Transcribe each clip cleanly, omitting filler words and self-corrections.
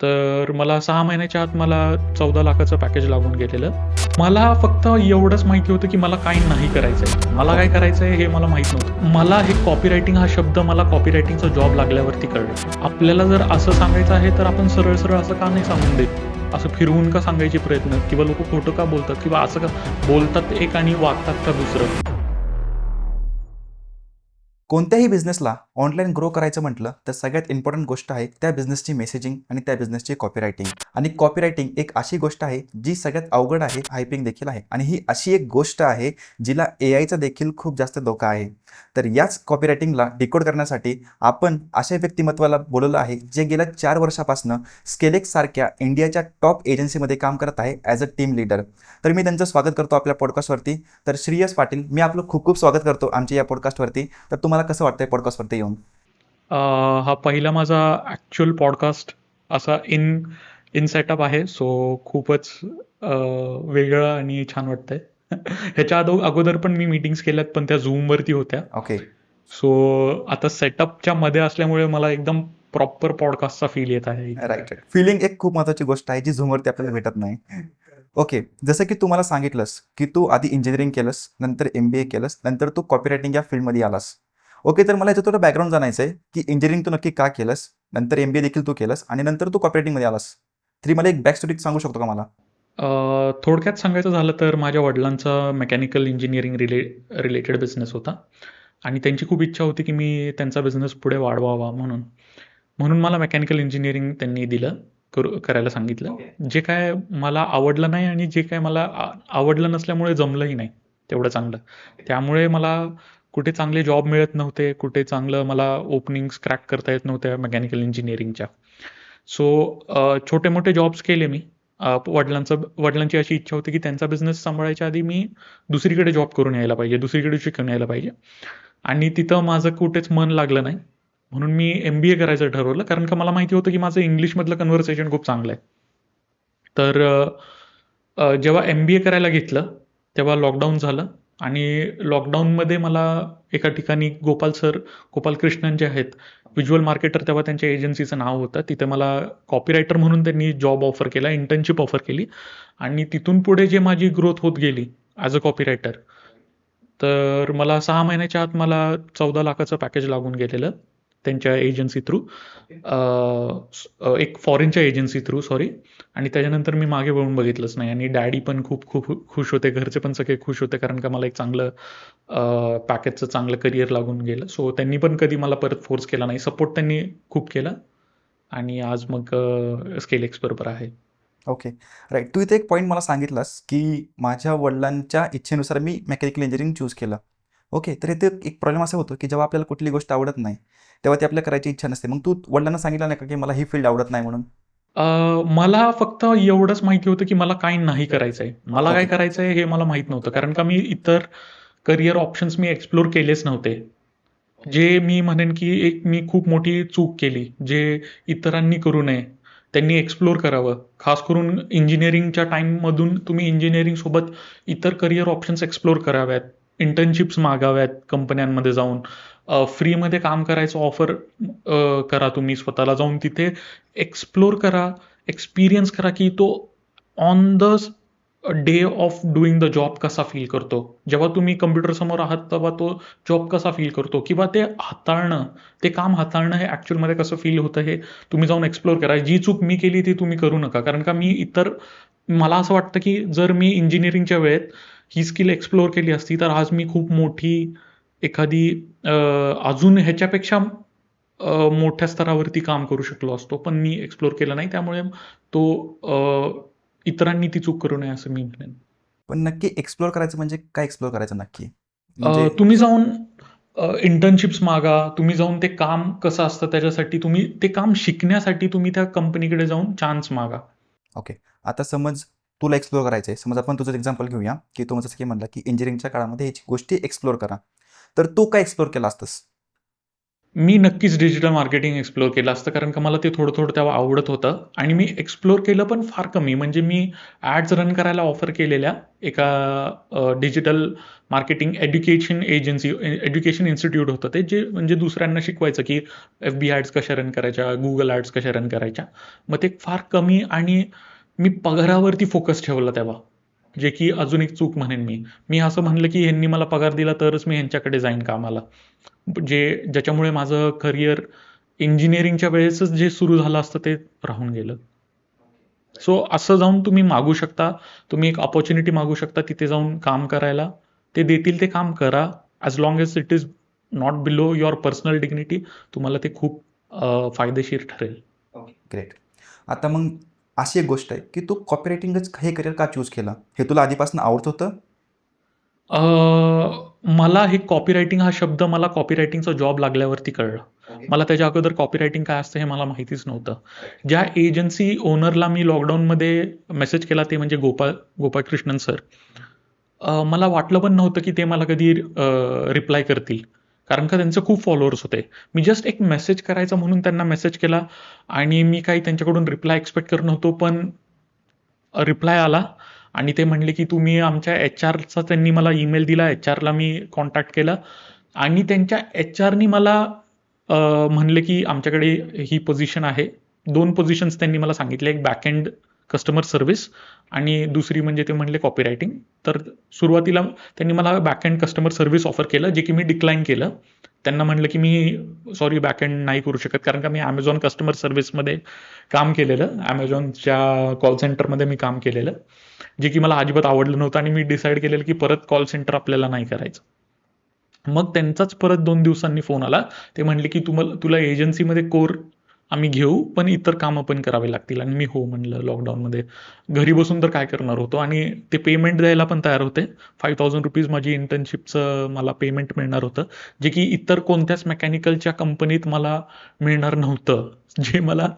तर मला 6 महिन्याच्या आत मला 14 लाखाचं पॅकेज लागून गेलेलं. मला फक्त एवढंच माहिती होतं, की मला काही नाही करायचंय. मला काय ओके. करायचंय हे मला माहीत नव्हतं. मला हे कॉपीरायटिंग हा शब्द मला कॉपीरायटिंगचा जॉब लागल्यावरती कळलं. आपल्याला जर असं सांगायचं आहे, तर आपण सरळ-सरळ असं का नाही सांगून देत? असं फिरवून का सांगायचे प्रयत्न किंवा लोकं खोटं का बोलतात किंवा असं का बोलतात एक आणि वागतात का दुसरं? कोणत्याही बिझनेसला ऑनलाईन ग्रो करायचं म्हटलं तर सगळ्यात इम्पॉर्टंट गोष्ट आहे त्या बिझनेसची मेसेजिंग आणि त्या बिझनेसची कॉपीरायटिंग. आणि कॉपीरायटिंग एक अशी गोष्ट आहे जी सगळ्यात अवघड आहे, हायपिंग देखील आहे. आणि ही अशी एक गोष्ट आहे जिला एआयचा देखील खूप जास्त धोका आहे. तर याच कॉपीरायटिंगला डिकोड करण्यासाठी आपण अशा व्यक्तिमत्वाला बोलवलं आहे जे गेल्या 4 वर्षापासून स्केलेक्स सारख्या इंडियाच्या टॉप एजन्सीमध्ये काम करत आहे ॲज अ टीम लीडर. तर मी त्यांचं स्वागत करतो आपल्या पॉडकास्टवरती. तर श्रेयस पाटील, मी आपलं खूप खूप स्वागत करतो आमच्या या पॉडकास्टवरती. तर तुम्हाला कसं वाटतंय पॉडकास्टवरती येऊन? अ, हा पहिला माझा ॲक्चुअल पॉडकास्ट असा इन इन सेटअप आहे. सो खूपच वेगळं आणि छान वाटतंय. ह्याच्या अगोदर पण मी मीटिंग्स केल्यात, पण त्या Zoomवरती होत्या. ओके. सो आता सेटअपच्या मध्ये असल्यामुळे मला एकदम प्रॉपर पॉडकास्टचा फील येत आहे इथे. Right, right. फिलिंग एक खूप महत्त्वाची गोष्ट आहे जी झूमवरती आपल्याला भेटत नाही. ओके. जसं की तू मला सांगितलंस की तू आधी इंजिनिअरिंग केलंस, नंतर MBA केलंस, नंतर तू कॉपीरायटिंग या फील्डमध्ये आलास. ओके. तर मला याचं थोडं बॅकग्राऊंड जाणायचं आहे की इंजिनिअरिंग तू नक्की का केलंस, नंतर MBA देखील तू केलंस आणि नंतर तू कॉपीरायटिंगमध्ये आलास. तरी मला एक बॅक स्टोरी सांगू शकतो का मला? थोडक्यात सांगायचं झालं तर माझ्या वडिलांचा मेकॅनिकल इंजिनिअरिंग रिलेटेड बिझनेस होता आणि त्यांची खूप इच्छा होती की मी त्यांचा बिझनेस पुढे वाढवावा म्हणून. म्हणून मला मेकॅनिकल इंजिनिअरिंग त्यांनी दिलं, करायला सांगितलं. जे काय मला आवडलं नाही आणि जे काय मला आवडलं नसल्यामुळे जमलंही नाही तेवढं चांगलं. त्यामुळे मला कुठे चांगले जॉब मिळत नव्हते, कुठे चांगलं मला ओपनिंग्स क्रॅक करता येत नव्हत्या मेकॅनिकल इंजिनिअरिंगच्या. सो छोटे-मोठे जॉब्स केले मी. वडिलांची अशी इच्छा होती की त्यांचा बिझनेस सांभाळायच्या आधी मी दुसरीकडे जॉब करून यायला पाहिजे, दुसरीकडे शिकून यायला पाहिजे आणि तिथं माझं कुठेच मन लागलं नाही. म्हणून मी MBA करायचं ठरवलं, कारण का मला माहिती होतं की माझं इंग्लिशमधलं कन्व्हर्सेशन खूप चांगलं आहे. तर जेव्हा MBA करायला घेतलं, तेव्हा लॉकडाऊन झालं आणि लॉकडाऊनमध्ये मला एका ठिकाणी गोपाल कृष्णन जे आहेत, व्हिज्युअल मार्केटर तेव्हा त्यांच्या एजन्सीचं नाव होतं. तिथे मला कॉपीरायटर म्हणून त्यांनी जॉब ऑफर केला, इंटर्नशिप ऑफर केली आणि तिथून पुढे जे माझी ग्रोथ होत गेली ॲज अ कॉपीरायटर, तर मला 6 महिन्याच्या आत मला 14 लाखाचं पॅकेज लागून गेलेलं त्यांच्या एजन्सी थ्रू. एक फॉरेनच्या एजन्सी थ्रू सॉरी. आणि त्याच्यानंतर मी मागे वळून बघितलंच नाही आणि डॅडी पण खूप खूप खुश होते. घरचे पण सगळे खुश होते कारण का मला एक चांगलं पॅकेजचं चांगलं करियर लागून गेलं. सो त्यांनी पण कधी मला परत फोर्स केला नाही. सपोर्ट त्यांनी खूप केला आणि आज मग स्केलेक्स बरोबर आहे. ओके. राईट. तू इथे एक पॉईंट मला सांगितलास की माझ्या वडिलांच्या इच्छेनुसार मी मेकॅनिकल इंजिनिअरिंग चूज केलं. ओके. तर इथे एक प्रॉब्लेम असा होतो की जेव्हा आपल्याला कुठली गोष्ट आवडत नाही, तेव्हा ती आपल्याला करायची इच्छा नसते. मग तू वडिलांना सांगितलं नाही का की मला ही फील्ड आवडत नाही म्हणून? अ, मला फक्त एवढंच माहिती होतं, की मला काही नाही करायचंय. मला काय ओके. करायचंय हे मला माहीत नव्हतं. कारण का मी इतर करियर ऑप्शन्स मी एक्सप्लोर केलेच नव्हते. जे मी म्हणेन, की एक मी खूप मोठी चूक केली, जे इतरांनी करू नये. त्यांनी एक्सप्लोर करावं. खास करून इंजिनिअरिंगच्या टाईममधून तुम्ही इंजिनिअरिंगसोबत इतर करियर ऑप्शन्स एक्सप्लोर कराव्यात. इंटर्नशिप्स मागाव्यात कंपन्यांमध्ये जाऊन. फ्रीमध्ये काम करायचं ऑफर करा तुम्ही स्वतःला जाऊन तिथे एक्सप्लोर करा, एक्सपिरियन्स करा, की तो on the day of doing the job कसा फील करतो. जेव्हा तुम्ही कॉम्प्युटरसमोर आहात, तेव्हा तो जॉब कसा फील करतो किंवा ते काम हाताळणं हे ॲक्चुअलमध्ये कसं फील होतं हे तुम्ही जाऊन एक्सप्लोर करा. जी चूक मी केली ती तुम्ही करू नका. कारण का मला असं वाटतं, की जर मी इंजिनिअरिंगच्या वेळेत ही स्किल एक्सप्लोर केली असती, तर आज मी खूप मोठी एखादी अ, अजून ह्याच्यापेक्षा मोठ्या स्तरावरती काम करू शकलो असतो. पण मी एक्सप्लोर केलं नाही. त्यामुळे तो इतरांनी ती चूक करू नये असं मी म्हणेन. पण नक्की एक्सप्लोर करायचं म्हणजे काय एक्सप्लोर करायचं नक्की? म्हणजे तुम्ही जाऊन इंटर्नशिप्स मागा. तुम्ही जाऊन ते काम कसं असतं त्याच्यासाठी ते काम शिकण्यासाठी तुम्ही त्या कंपनीकडे जाऊन चान्स मागा. ओके. आता समज तुला एक्सप्लोर करायचं आहे. समज आपण तुझं एक्झाम्पल घेऊया, की तू जसं की म्हणला, की इंजिनिअरिंगच्या काळामध्ये ह्याची गोष्टी एक्सप्लोर करा. तर तू काय एक्सप्लोर केलं असतंस? मी नक्कीच डिजिटल मार्केटिंग एक्सप्लोर केलं असतं, कारण का मला ते थोडं-थोडं तेव्हा आवडत होतं आणि मी एक्सप्लोर केलं पण फार कमी. म्हणजे मी ॲड्स रन करायला ऑफर केलेल्या एका digital marketing education agency education institute होतं ते, जे म्हणजे दुसऱ्यांना शिकवायचं, की एफ-बी ॲड्स कशा रन करायच्या, Google ॲड्स कशा रन करायच्या. मग ते फार कमी आणि मी पगारावरती फोकस ठेवला तेव्हा, जे की अजून एक चूक म्हणेन मी. मी असं म्हणलं, की ह्यांनी मला पगार दिला तरच मी ह्यांच्याकडे जाईन कामाला. ज्याच्यामुळे माझं करिअर इंजिनिअरिंगच्या वेळेसच जे सुरू झालं असतं ते राहून गेलं. सो असं जाऊन तुम्ही मागू शकता. तुम्ही एक अपॉर्च्युनिटी मागू शकता तिथे जाऊन काम करायला. ते देतील ते काम करा. As long as it is not below your personal dignity, तुम्हाला ते खूप फायदेशीर ठरेल. ग्रेट. आता मग अशी एक गोष्ट आहे की तू कॉपीरायटिंगच हे करिअर का चूज केलं? हे तुला आधीपासून आवडत होतं? अ, मला हे कॉपीरायटिंग हा शब्द मला कॉपीरायटिंगचा जॉब लागल्यावरती कळलं. मला त्याच्या अगोदर कॉपीरायटिंग काय असतं हे मला माहितीच नव्हतं. ज्या एजन्सी ओनरला मी लॉकडाऊनमध्ये मेसेज केला ते म्हणजे गोपाळकृष्णन सर. मला वाटलं पण नव्हतं की ते मला कधी रिप्लाय करतील. कारण का त्यांचे खूप फॉलोअर्स होते. मी जस्ट एक मेसेज करायचा म्हणून त्यांना मेसेज केला आणि मी काही त्यांच्याकडून रिप्लाय एक्स्पेक्ट करत नव्हतो. पण रिप्लाय आला आणि ते म्हणले, की तुम्ही आमच्या एच-आरचा त्यांनी मला ईमेल दिला. एच-आरला मी कॉन्टॅक्ट केलं आणि त्यांच्या एच-आरनी मला अ, म्हणले, की आमच्याकडे ही पोझिशन आहे. 2 पोझिशन्स त्यांनी मला सांगितले. एक बॅक एंड कस्टमर सर्व्हिस आणि दुसरी म्हणजे ते म्हणले कॉपी रायटिंग. तर सुरुवातीला त्यांनी मला back end customer service offer केलं, जे की मी डिक्लाइन केलं. त्यांना म्हणलं, की मी सॉरी बॅक एंड नाही करू शकत, कारण का मी Amazon कस्टमर सर्व्हिसमध्ये काम केलेलं. Amazonच्या कॉल सेंटरमध्ये मी काम केलेलं, जे की मला अजिबात आवडलं नव्हतं आणि मी डिसाईड केलेलं, की परत कॉल सेंटर आपल्याला नाही करायचं. मग त्यांचाच परत 2 दिवसांनी फोन आला. ते म्हणले, की तुला एजन्सीमध्ये कोर आम्ही घेऊ, पण इतर कामं पण करावी लागतील आणि मी हो म्हणलं लॉकडाऊनमध्ये. घरी बसून तर काय करणार होतो आणि ते पेमेंट द्यायला पण तयार होते. ₹5000 माझी इंटर्नशिपचं मला पेमेंट मिळणार होतं, जे की इतर कोणत्याच मेकॅनिकलच्या कंपनीत मला मिळणार नव्हतं. जे मला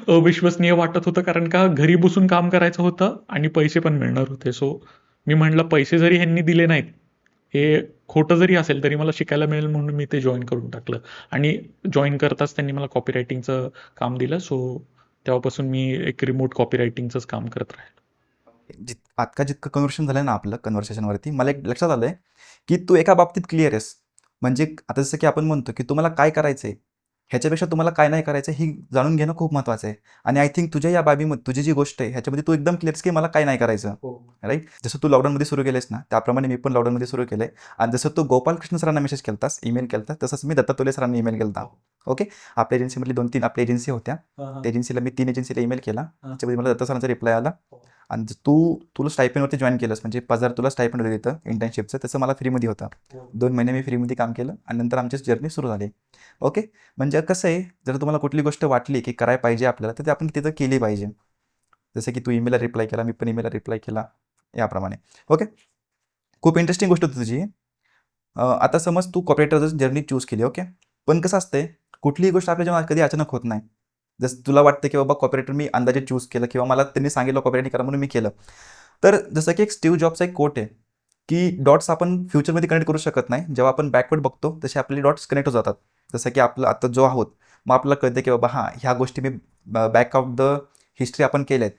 अविश्वसनीय वाटत होतं, कारण का घरी बसून काम करायचं होतं आणि पैसे पण मिळणार होते. सो मी म्हटलं पैसे जरी ह्यांनी दिले नाहीत, हे खोटं जरी असेल तरी मला शिकायला मिळेल म्हणून मी ते जॉइन करून टाकलं आणि जॉइन करताच त्यांनी मला कॉपी रायटिंगचं काम दिलं. सो तेव्हापासून मी एक रिमोट कॉपी रायटिंगचंच काम करत राहिलो. आता जितकं कन्व्हर्सेशन झालं ना आपलं कन्व्हर्सेशनवरती, मला एक लक्षात आलंय की तू एका बाबतीत क्लिअर आहेस. म्हणजे आता जसं की आपण म्हणतो की तुम्हाला काय करायचंय, ह्याच्यापेक्षा तुम्हाला काय नाही करायचं ही जाणून घेणं खूप महत्त्वाचं आहे. आणि आय थिंक तुझ्या या बाबीमध्ये तुझी जी गोष्ट आहे ह्याच्यामध्ये तू एकदम क्लिअर की मला काय नाही करायचं. राईट? जसं तू लॉकडाऊनमध्ये सुरू केलेस ना, त्याप्रमाणे मी पण लॉकडाऊनमध्ये सुरू केलंय. आणि जसं तू गोपालकृष्ण सरांना मेसेज केलतास, ईमेल केलता, तसंच मी दत्तातोले सरांना ईमेल केलता. ओके. आपल्या एजन्सीमधली 2-3 आपल्या एजन्सी होत्या. त्या एजन्सीला मी 3 एजन्सीला ईमेल केला. त्याच्यामध्ये मला दत्ता सरांचा रिप्लाय आला. आणि तुला स्टायपेंडवरती जॉईन केलंस, म्हणजे पगार तुला स्टायपेंड होतं तिथं इंटर्नशिपचं, त्याचं मला फ्रीमध्ये होतं. 2 महिने मी फ्रीमध्ये काम केलं आणि नंतर आमची जर्नी सुरू झाली. ओके. म्हणजे कसं आहे, जर तुम्हाला कुठली गोष्ट वाटली की करायला पाहिजे आपल्याला, तर ते आपण तिथं केली पाहिजे. जसं की तू ईमेलला रिप्लाय केला, मी पण ईमेलला रिप्लाय केला, याप्रमाणे. ओके. खूप इंटरेस्टिंग गोष्ट होती तुझी. आता समज तू कॉपरेटरची जर्नी चूज केली. ओके. पण कसं असतंय, कुठलीही गोष्ट आपल्या जेव्हा कधी अचानक होत नाही. जसं तुला वाटतं की बाबा कॉपरेटर मी अंदाजे चूज केलं किंवा मला त्यांनी सांगितलं कॉपरेटिंग करा म्हणून मी केलं. तर जसं की एक स्टीव्ह जॉबचा एक कोट आहे की डॉट्स आपण फ्युचरमध्ये कनेक्ट करू शकत नाही. जेव्हा आपण बॅकवर्ड बघतो तसे आपले डॉट्स कनेक्ट होत जातात. जसं की आपलं आता जो आहोत, मग आपल्याला कळतं की बाबा हां, ह्या गोष्टी मी बॅक ऑफ द हिस्ट्री आपण केल्यात.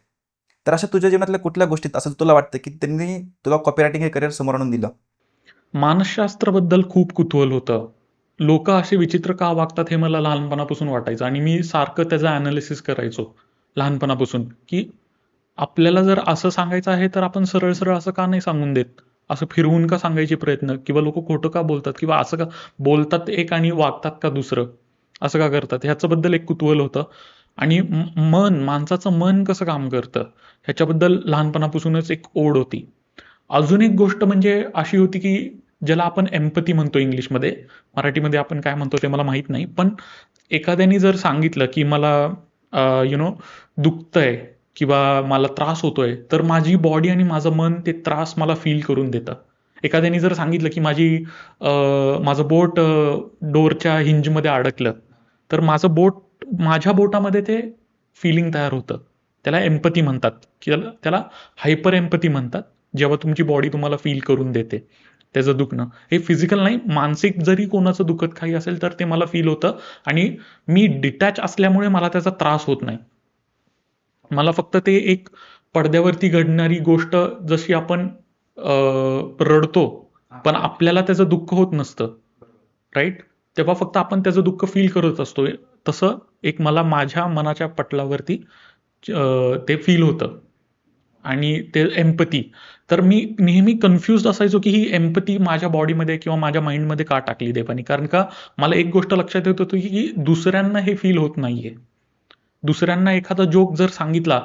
तर अशा तुझ्या जीवनातल्या कुठल्या गोष्टीत असं तुला वाटतं की त्यांनी तुला कॉपीरायटिंग हे करिअर समोर आणून दिलं? मानसशास्त्राबद्दल खूप कुतूहल होतं. लोकं असे विचित्र का वागतात हे मला लहानपणापासून वाटायचं आणि मी सारखं त्याचं ॲनालिसिस करायचो लहानपणापासून, की आपल्याला जर असं सांगायचं आहे तर आपण सरळ-सरळ असं का नाही सांगून देत? असं फिरवून का सांगायचे प्रयत्न? किंवा लोकं खोटं का बोलतात? किंवा असं का बोलतात एक आणि वागतात का दुसरं? असं का करतात? ह्याच्याबद्दल एक कुतूहल होतं आणि माणसाचं मन कसं काम करतं? ह्याच्याबद्दल लहानपणापासूनच एक ओढ होती. अजून एक गोष्ट म्हणजे अशी होती, की ज्याला आपण एम्पॅथी म्हणतो इंग्लिशमध्ये. मराठीमध्ये आपण काय म्हणतो ते मला माहीत नाही. पण एखाद्याने जर सांगितलं, की मला यू नो दुखतंय किंवा मला त्रास होतोय, तर माझी बॉडी आणि माझं मन ते त्रास मला फील करून देतं. एखाद्याने जर सांगितलं, की माझं बोट डोअरच्या हिंजमध्ये अडकलं, तर माझ्या बोटामध्ये ते फीलिंग तयार होतं. त्याला एम्पॅथी म्हणतात, की त्याला हायपर एम्पॅथी म्हणतात. जेव्हा तुमची बॉडी तुम्हाला फील करून देते. त्याचं दुखणं. हे फिजिकल नाही, मानसिक जरी कोणाचं दुखत काही असेल तर ते मला फील होतं आणि मी डिटॅच असल्यामुळे मला त्याचा त्रास होत नाही. मला फक्त ते एक पडद्यावरती घडणारी गोष्ट, जशी आपण रडतो पण आपल्याला त्याचं दुःख होत नसतं, राईट? तेव्हा फक्त आपण त्याचं दुःख फील करत असतो. तसं एक मला माझ्या मनाच्या पटलावरती ते फील होतं आणि ते एम्पथी. तर मी नेहमी कन्फ्युज्ड असायचो की ही एम्पथी माझ्या बॉडीमध्ये किंवा माझ्या माइंडमध्ये का टाकली देवानी. कारण का मला एक गोष्ट लक्षात येत होती की दुसऱ्यांना हे फील होत नाहीये. दुसऱ्यांना एखादा जोक जर सांगितला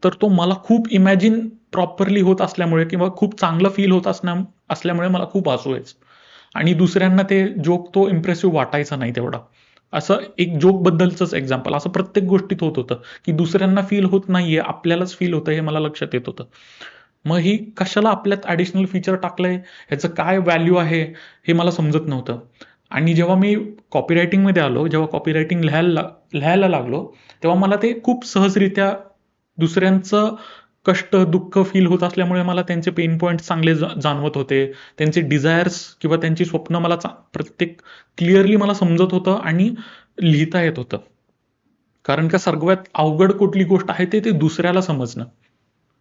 तर तो मला खूप इमॅजिन प्रॉपरली होत असल्यामुळे किंवा खूप चांगलं फील होत असल्यामुळे मला खूप हसू यायचं आणि दुसऱ्यांना ते जोक तो इम्प्रेसिव्ह वाटायचा नाही तेवढा. असं एक जोक बद्दलच एक्झाम्पल, असं प्रत्येक गोष्टीत होत होतं की दुसऱ्यांना फील होत नाहीये, आपल्यालाच फील होतं हे मला लक्षात येत होतं. मग ही कशाला आपल्यात ॲडिशनल फीचर टाकलंय, ह्याचं काय व्हॅल्यू आहे हे मला समजत नव्हतं. आणि जेव्हा मी कॉपीरायटिंगमध्ये आलो, जेव्हा कॉपीरायटिंग लिहायला लागलो, तेव्हा मला ते खूप सहजरित्या दुसऱ्यांचं कष्ट, दुःख फील होत असल्यामुळे मला त्यांचे पेन पॉईंट चांगले जाणवत होते. त्यांचे डिझायर्स किंवा त्यांची स्वप्न मला प्रत्येक क्लिअरली मला समजत होतं आणि लिहिता येत होतं. कारण का सर्वात अवघड कुठली गोष्ट आहे ते दुसऱ्याला समजणं,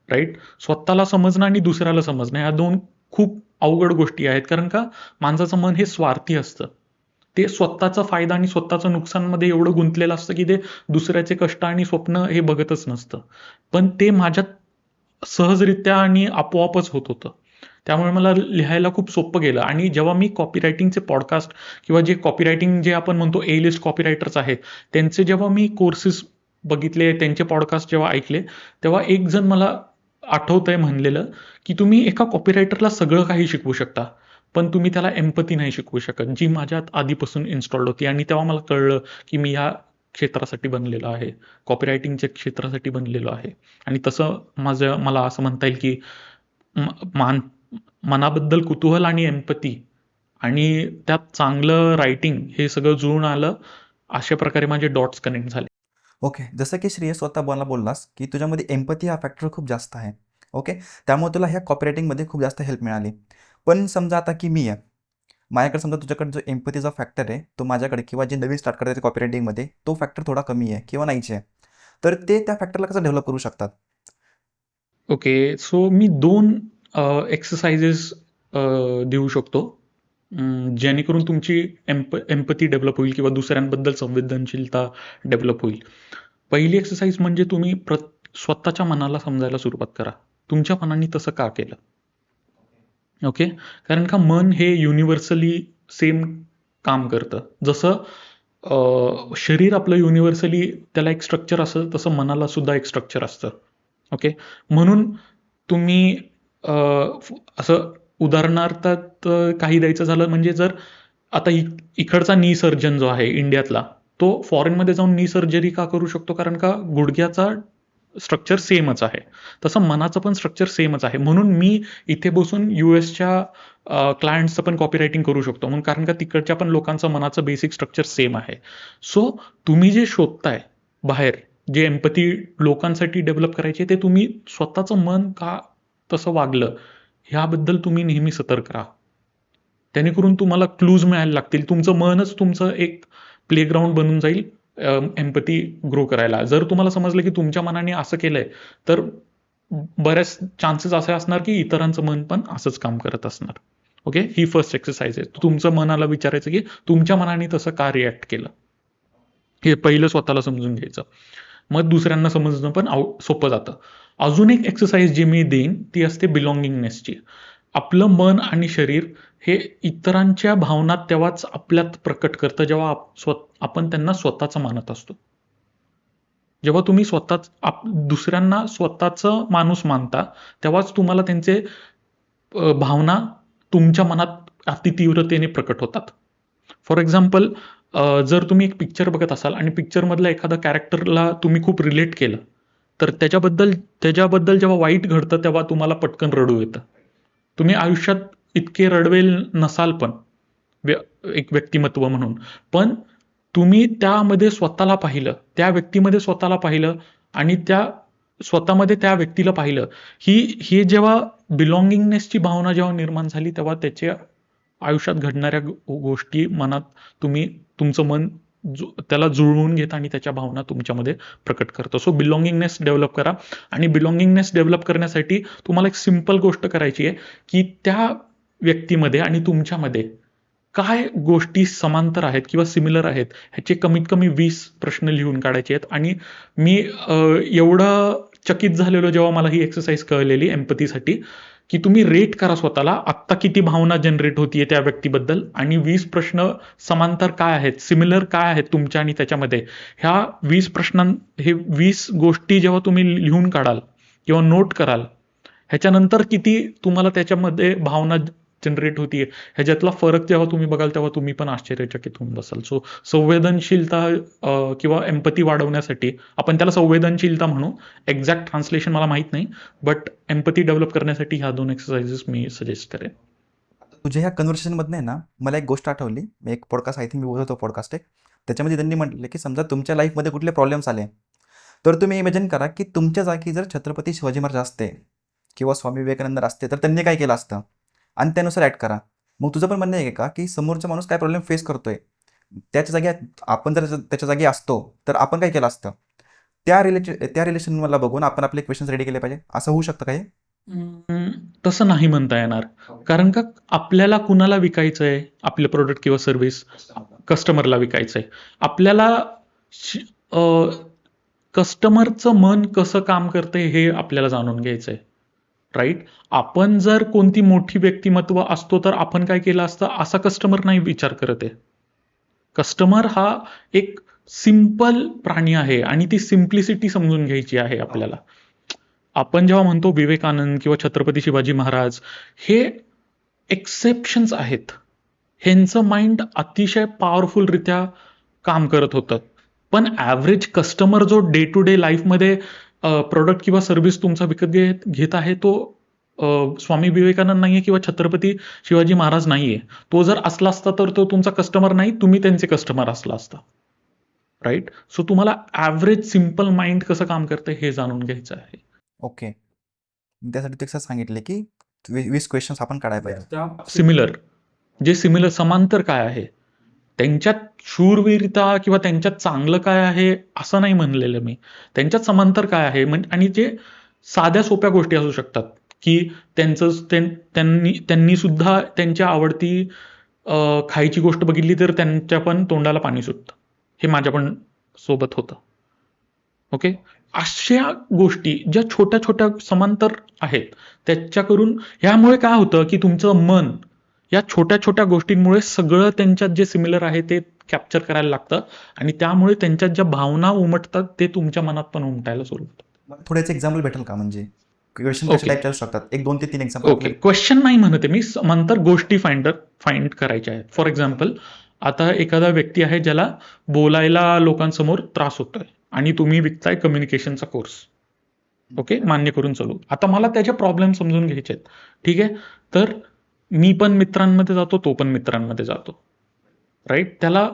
राईट? स्वतःला समजणं आणि दुसऱ्याला समजणं, ह्या दोन खूप अवघड गोष्टी आहेत. कारण का माणसाचं मन हे स्वार्थी असतं. ते स्वतःचा फायदा आणि स्वतःचं नुकसानमध्ये एवढं गुंतलेलं असतं की ते दुसऱ्याचे कष्ट आणि स्वप्न हे बघतच नसतं. पण ते माझ्यात सहजरित्या आणि आपोआपच होत होतं. त्यामुळे मला लिहायला खूप सोपं गेलं. आणि जेव्हा मी कॉपीरायटिंगचे पॉडकास्ट किंवा जे कॉपीरायटिंग जे आपण म्हणतो ए लिस्ट कॉपीरायटर्स आहेत, त्यांचे जेव्हा मी कोर्सेस बघितले, त्यांचे पॉडकास्ट जेव्हा ऐकले, तेव्हा एक जण मला आठवतंय म्हणलेलं की तुम्ही एका कॉपीरायटरला सगळं काही शिकवू शकता, पण तुम्ही त्याला एम्पथी नाही शिकवू शकत, जी माझ्यात आधीपासून इन्स्टॉल्ड होती. आणि तेव्हा मला कळलं की मी ह्या क्षेत्रासाठी बनलेलो आहे, कॉपीरायटिंगच्या क्षेत्रासाठी बनलेलो आहे. आणि तसं मला असं म्हणता येईल की मान मनाबद्दल कुतूहल आणि एम्पथी आणि त्यात चांगलं रायटिंग हे सगळं जुळून आलं. अशा प्रकारे माझे डॉट्स कनेक्ट झाले. ओके. जसं की श्रेयस स्वतः मला बोललास की तुझ्यामध्ये एम्पथी हा फॅक्टर खूप जास्त आहे. ओके. त्यामुळे तुला ह्या कॉपीरायटिंगमध्ये खूप जास्त हेल्प मिळाली. पण समजा आता की मी आहे. माझ्याकडे समजा तुझ्याकडे जो एम्पथीचा फॅक्टर आहे तो माझ्याकडे किंवा जे नवीन स्टार्ट करतात कॉपीरायटिंगमध्ये तो फॅक्टर थोडा कमी आहे किंवा नाहीच आहे. तर ते त्या फॅक्टरला कसं डेव्हलप करू शकतात? ओके. सो मी 2 एक्सरसाइजेस देऊ शकतो. जेणेकरून तुमची एम्पथी डेव्हलप होईल किंवा दुसऱ्यांबद्दल संवेदनशीलता डेव्हलप होईल. पहिली एक्सरसाइज म्हणजे तुम्ही स्वतःच्या मनाला समजायला सुरुवात करा. तुमच्या मनाने तसं का केलं? ओके. कारण का मन हे युनिव्हर्सली सेम काम करतं. जसं शरीर आपलं युनिव्हर्सली त्याला एक स्ट्रक्चर असतं, तसं मनाला सुद्धा एक स्ट्रक्चर असतं. ओके. म्हणून तुम्ही असं उदाहरणार्थात काही द्यायचं झालं म्हणजे जर आता इकडचा नी सर्जन जो आहे इंडियातला, तो फॉरेनमध्ये जाऊन नी सर्जरी का करू शकतो? कारण का गुडघ्याचा स्ट्रक्चर सेमच आहे. तसं मनाचं पण स्ट्रक्चर सेमच आहे. म्हणून मी इथे बसून यूएसच्या क्लायंट्सचं पण कॉपीरायटिंग करू शकतो. म्हणून कारण का तिकडच्या पण लोकांचं मनाचं बेसिक स्ट्रक्चर सेम आहे. सो तुम्ही जे शोधताय बाहेर, जे एम्पथी लोकांसाठी डेव्हलप करायची ते तुम्ही स्वतःचं मन का तसं वागलं, ह्याबद्दल तुम्ही नेहमी सतर्क राहा. जेणेकरून तुम्हाला क्लूज मिळायला लागतील. तुमचं मनच तुमचं एक प्लेग्राऊंड बनून जाईल एम्पथी ग्रो करायला. जर तुम्हाला समजलं की तुमच्या मनाने असं केलंय, तर बऱ्याच चान्सेस असे असणार की इतरांचं मन पण असंच काम करत असणार. ओके. ही फर्स्ट एक्सरसाइज आहे. तुमचं मनाला विचारायचं की तुमच्या मनाने तसं का रिॲक्ट केलं, हे पहिलं स्वतःला समजून घ्यायचं. मग दुसऱ्यांना समजणं पण सोपं जातं. अजून एक एक्सरसाइज जी मी देईन ती असते बिलॉंगिंगनेसची. आपलं मन आणि शरीर हे इतरांच्या भावना तेव्हाच आपल्यात प्रकट करतं जेव्हा आपण त्यांना स्वतःचं मानत असतो. जेव्हा तुम्ही दुसऱ्यांना स्वतःचं माणूस मानता, तेव्हाच तुम्हाला त्यांचे भावना तुमच्या मनात अतितीव्रतेने प्रकट होतात. फॉर एक्झाम्पल, जर तुम्ही एक पिक्चर बघत असाल आणि पिक्चरमधल्या एखाद्या कॅरेक्टरला तुम्ही खूप रिलेट केलं, तर त्याच्याबद्दल जेव्हा वाईट घडतं तेव्हा तुम्हाला पटकन रडू येतं. तुम्ही आयुष्यात इतके रडवेल नसाल पण एक व्यक्तिमत्व म्हणून. पण तुम्ही त्यामध्ये स्वतःला पाहिलं, त्या व्यक्तीमध्ये स्वतःला पाहिलं आणि त्या स्वतःमध्ये त्या व्यक्तीला पाहिलं. हे जेव्हा बिलॉंगिंगनेसची भावना जेव्हा निर्माण झाली तेव्हा त्याच्या आयुष्यात घडणाऱ्या गोष्टी मनात तुमचं मन त्याला जुळवून घेतं आणि त्याच्या भावना तुमच्यामध्ये प्रकट करतं. सो बिलॉंगिंगनेस डेव्हलप करा. आणि बिलॉंगिंगनेस डेव्हलप करण्यासाठी तुम्हाला एक सिंपल गोष्ट करायची आहे की त्या व्यक्तीमध्ये आणि तुमच्यामध्ये काय गोष्टी समांतर आहेत किंवा सिमिलर आहेत ह्याचे कमीत कमी 20 प्रश्न लिहून काढायचे आहेत. आणि मी एवढं चकित झालेलो जेव्हा मला ही एक्सरसाइज कळलेली एम्पथीसाठी, की तुम्ही रेट करा स्वतःला आत्ता किती भावना जनरेट होतीये त्या व्यक्तीबद्दल, आणि 20 प्रश्न समांतर काय आहेत, सिमिलर काय आहेत तुमच्या आणि त्याच्यामध्ये. ह्या 20 गोष्टी जेव्हा तुम्ही लिहून काढाल किंवा नोट कराल, ह्याच्यानंतर किती तुम्हाला त्याच्यामध्ये भावना जनरेट होतीये ह्याच्यातला फरक जेव्हा तुम्ही बघाल तेव्हा तुम्ही पण आश्चर्यचकित होऊन बसाल. सो संवेदनशीलता किंवा एम्पथी वाढवण्यासाठी, आपण त्याला संवेदनशीलता म्हणू, एक्झॅक्ट ट्रान्सलेशन मला माहित नाही, बट एम्पथी डेव्हलप करण्यासाठी ह्या 2 एक्सरसाइजेस मी सजेस्ट करेन. तुझ्या ह्या कन्व्हर्सेशनमधनं आहे ना, मला एक गोष्ट आठवली. मी एक पॉडकास्ट, आय थिंक मी बोलत होतो पॉडकास्ट एक, त्याच्यामध्ये त्यांनी म्हटलं की समजा तुमच्या लाईफमध्ये कुठले प्रॉब्लेम्स आले, तर तुम्ही इमॅजिन करा की तुमच्या जागी जर छत्रपती शिवाजी महाराज असते किंवा स्वामी विवेकानंद असते तर त्यांनी काय केलं असतं, आणि त्यानुसार ॲक्ट करा. मग तुझं पण म्हणणं आहे का की समोरचा माणूस काय प्रॉब्लेम फेस करतोय, त्याच्या जागी आपण जर त्याच्या जागी असतो तर आपण काय केलं असतं, त्या रिलेशन मला बघून आपण आपले क्वेश्चन्स रेडी केले पाहिजे, असं होऊ शकतं काय? तसं नाही म्हणता येणार. कारण का आपल्याला कुणाला विकायचंय आपलं प्रोडक्ट किंवा सर्व्हिस? कस्टमरला विकायचंय. आपल्याला कस्टमरचं मन कसं काम करतंय हे आपल्याला जाणून घ्यायचंय, राईट? आपण जर कोणती मोठी व्यक्तिमत्व असतो तर आपण काय केलं असतं, असा कस्टमर नाही विचार करत आहे. कस्टमर हा एक सिंपल प्राणी आहे आणि ती सिम्प्लिसिटी समजून घ्यायची आहे आपल्याला. आपण जेव्हा म्हणतो विवेकानंद किंवा छत्रपती शिवाजी महाराज, हे एक्सेप्शन्स आहेत. ह्यांचं माइंड अतिशय पॉवरफुलरित्या काम करत होतं. पण ॲव्हरेज कस्टमर जो डे टू डे लाईफमध्ये प्रोडक्ट किंवा सर्व्हिस तुमचा विकत घेत आहे, तो स्वामी विवेकानंद नाहीये किंवा छत्रपती शिवाजी महाराज नाहीये. तो जर असला असता तर तो तुमचा कस्टमर नाही, तुम्ही त्यांचे कस्टमर असला असता, राईट? सो तुम्हाला ॲव्हरेज सिम्पल माइंड कसं काम करतं हे जाणून घ्यायचं आहे. ओके, त्यासाठी ते कसं सांगितले की 20 क्वेश्चन्स आपण काढायला पाहिजे. सिमिलर समांतर काय आहे त्यांच्यात, शूरवीरता किंवा त्यांच्यात चांगलं काय आहे असं नाही म्हणलेलं मी. त्यांच्यात समांतर काय आहे आणि जे साध्या सोप्या गोष्टी असू शकतात की त्यांनी सुद्धा त्यांच्या आवडती खायची गोष्ट बघितली तर त्यांच्या पण तोंडाला पाणी सुटतं. हे माझ्या पण सोबत होतं. ओके, अशा गोष्टी ज्या छोट्या छोट्या समांतर आहेत त्याच्याकरून ह्यामुळे काय होतं की तुमचं मन या छोट्या छोट्या गोष्टींमुळे सगळं त्यांच्यात जे सिमिलर आहे ते कॅप्चर करायला लागतं आणि त्यामुळे त्यांच्यात ज्या भावना उमटतात ते तुमच्या मनात पण उमटायला सुरू होतात. थोड्याच एक्झाम्पल भेटेल का, म्हणजे क्वेश्चन कसे टाईप करू शकतात, 1 2 ते 3 एक्झाम्पल? ओके, क्वेश्चन नाही म्हणते मी, समांतर गोष्टी फाइंड करायच्या आहेत. फॉर एक्झाम्पल, आता एखादा व्यक्ती आहे ज्याला बोलायला लोकांसमोर त्रास होतोय आणि तुम्ही विकताय कम्युनिकेशनचा कोर्स. ओके, मान्य करून चालू. आता मला त्याचे प्रॉब्लेम समजून घ्यायचे आहेत. ठीक आहे, तर मी पण मित्रांमध्ये जातो, तो पण मित्रांमध्ये जातो, राईट? त्याला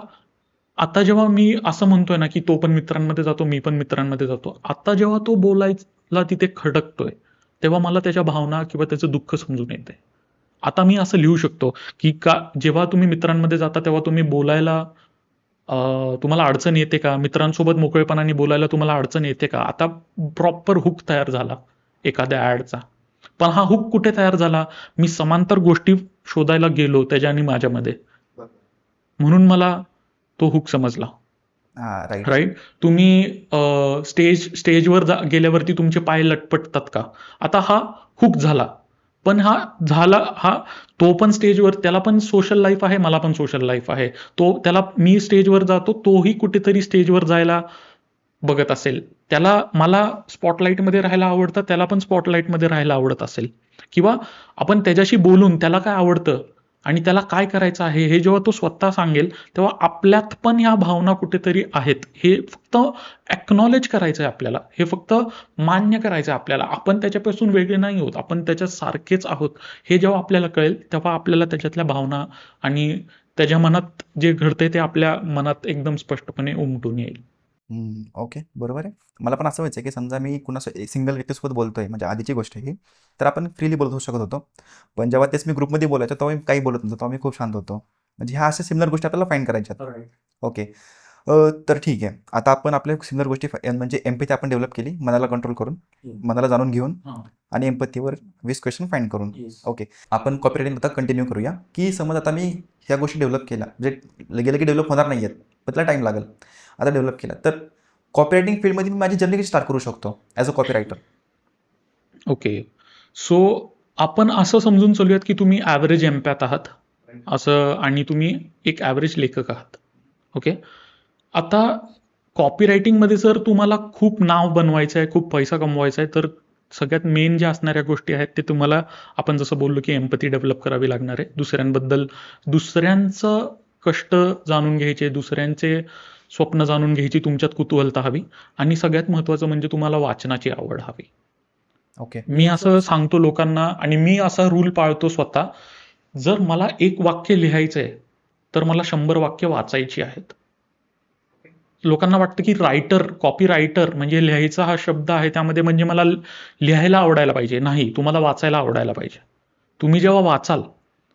आता जेव्हा मी असं म्हणतोय ना की तो पण मित्रांमध्ये जातो, मी पण मित्रांमध्ये जातो, आता जेव्हा तो बोलायला तिथे खडकतोय तेव्हा मला त्याच्या भावना किंवा त्याचं दुःख समजून येते. आता मी असं लिहू शकतो की जेव्हा तुम्ही मित्रांमध्ये जाता तेव्हा तुम्ही बोलायला तुम्हाला अडचण येते का? मित्रांसोबत मोकळेपणाने बोलायला तुम्हाला अडचण येते का? आता प्रॉपर हुक तयार झाला एखाद्या ऍडचा. पण हा हुक कुठे तयार झाला? मी समांतर गोष्टी शोधायला गेलो त्याच्या आणि माझ्यामध्ये, म्हणून मला तो हुक समजला. राईट? तुम्ही स्टेजवर गेल्यावरती तुमचे पाय लटपटतात का? आता हा हुक झाला. पण तो पण स्टेजवर, त्याला पण सोशल लाईफ आहे, मला पण सोशल लाईफ आहे. मी स्टेजवर जातो, तोही कुठेतरी स्टेजवर जायला बघत असेल. मला स्पॉटलाईटमध्ये राहायला आवडतं, त्याला पण स्पॉटलाईटमध्ये राहायला आवडत असेल. किंवा आपण त्याच्याशी बोलून त्याला काय आवडतं आणि त्याला काय करायचं आहे हे जेव्हा तो स्वतः सांगेल तेव्हा आपल्यात पण ह्या भावना कुठेतरी आहेत. हे फक्त एक्नॉलेज करायचं आहे आपल्याला, हे फक्त मान्य करायचं आहे आपल्याला. आपण त्याच्यापासून वेगळे नाही आहोत, आपण त्याच्या सारखेच आहोत. हे जेव्हा आपल्याला कळेल तेव्हा आपल्याला त्याच्यातल्या भावना आणि त्याच्या मनात जे घडतंय ते आपल्या मनात एकदम स्पष्टपणे उमटून येईल. ओके, बरोबर आहे. मला पण असं व्हायचं की समजा मी कुणा सिंगल व्यक्तीसोबत बोलतोय, म्हणजे आधीची गोष्ट आहे ही, तर आपण फ्रीली बोलू शकत होतो. पण जेव्हा तेच मी ग्रुपमध्ये बोलायचो तेव्हा मी काही बोलत नव्हतो, तेव्हा मी खूप शांत होतो. म्हणजे ह्या अशा सिमिलर गोष्टी आपल्याला फाईंड करायच्यात. ओके. तर ठीक आहे. आता आपण आपल्या सिमिलर गोष्टी म्हणजे एम्पॅथी आपण डेव्हलप केली, मनाला कंट्रोल करून, मनाला जाणून घेऊन आणि एम्पॅथीवर 20 क्वेश्चन फाइंड करून. ओके. आपण कॉपी आता कंटिन्यू करूया, की समज आता मी ह्या गोष्टी डेव्हलप केल्या, म्हणजे गेलं की डेव्हलप होणार नाही आहेत, पण त्याला टाईम लागेल. आता डेव्हलप केला तर कॉपी रायटिंग फील्डमध्ये मी माझी जर्नी कशी स्टार्ट करू शकतो as a copy writer? Okay. So आपण असं समजून चालूयात की तुम्ही ॲव्हरेज एम्पॅथ आहात असं, आणि तुम्ही एक ॲव्हरेज लेखक आहात. ओके. आता कॉपी रायटिंगमध्ये जर तुम्हाला खूप नाव बनवायचं आहे, खूप पैसा कमवायचा आहे, तर सगळ्यात मेन ज्या असणाऱ्या गोष्टी आहेत ते तुम्हाला, आपण जसं बोललो की एम्पॅथी डेव्हलप करावी लागणार आहे. दुसऱ्यांबद्दल, दुसऱ्यांचं कष्ट जाणून घ्यायचे, दुसऱ्यांचे स्वप्न जाणून घ्यायची तुमच्यात कुतूहलता हवी, आणि सगळ्यात महत्त्वाचं म्हणजे तुम्हाला वाचनाची आवड हवी. ओके. मी असं सांगतो लोकांना, आणि मी असा रूल पाळतो स्वतः, जर मला एक वाक्य लिहायचंय तर मला 100 वाक्य वाचायची आहेत. लोकांना वाटतं की रायटर, कॉपी रायटर म्हणजे लिहायचा हा शब्द आहे त्यामध्ये म्हणजे मला लिहायला आवडायला पाहिजे. नाही, तुम्हाला वाचायला आवडायला पाहिजे. तुम्ही जेव्हा वाचाल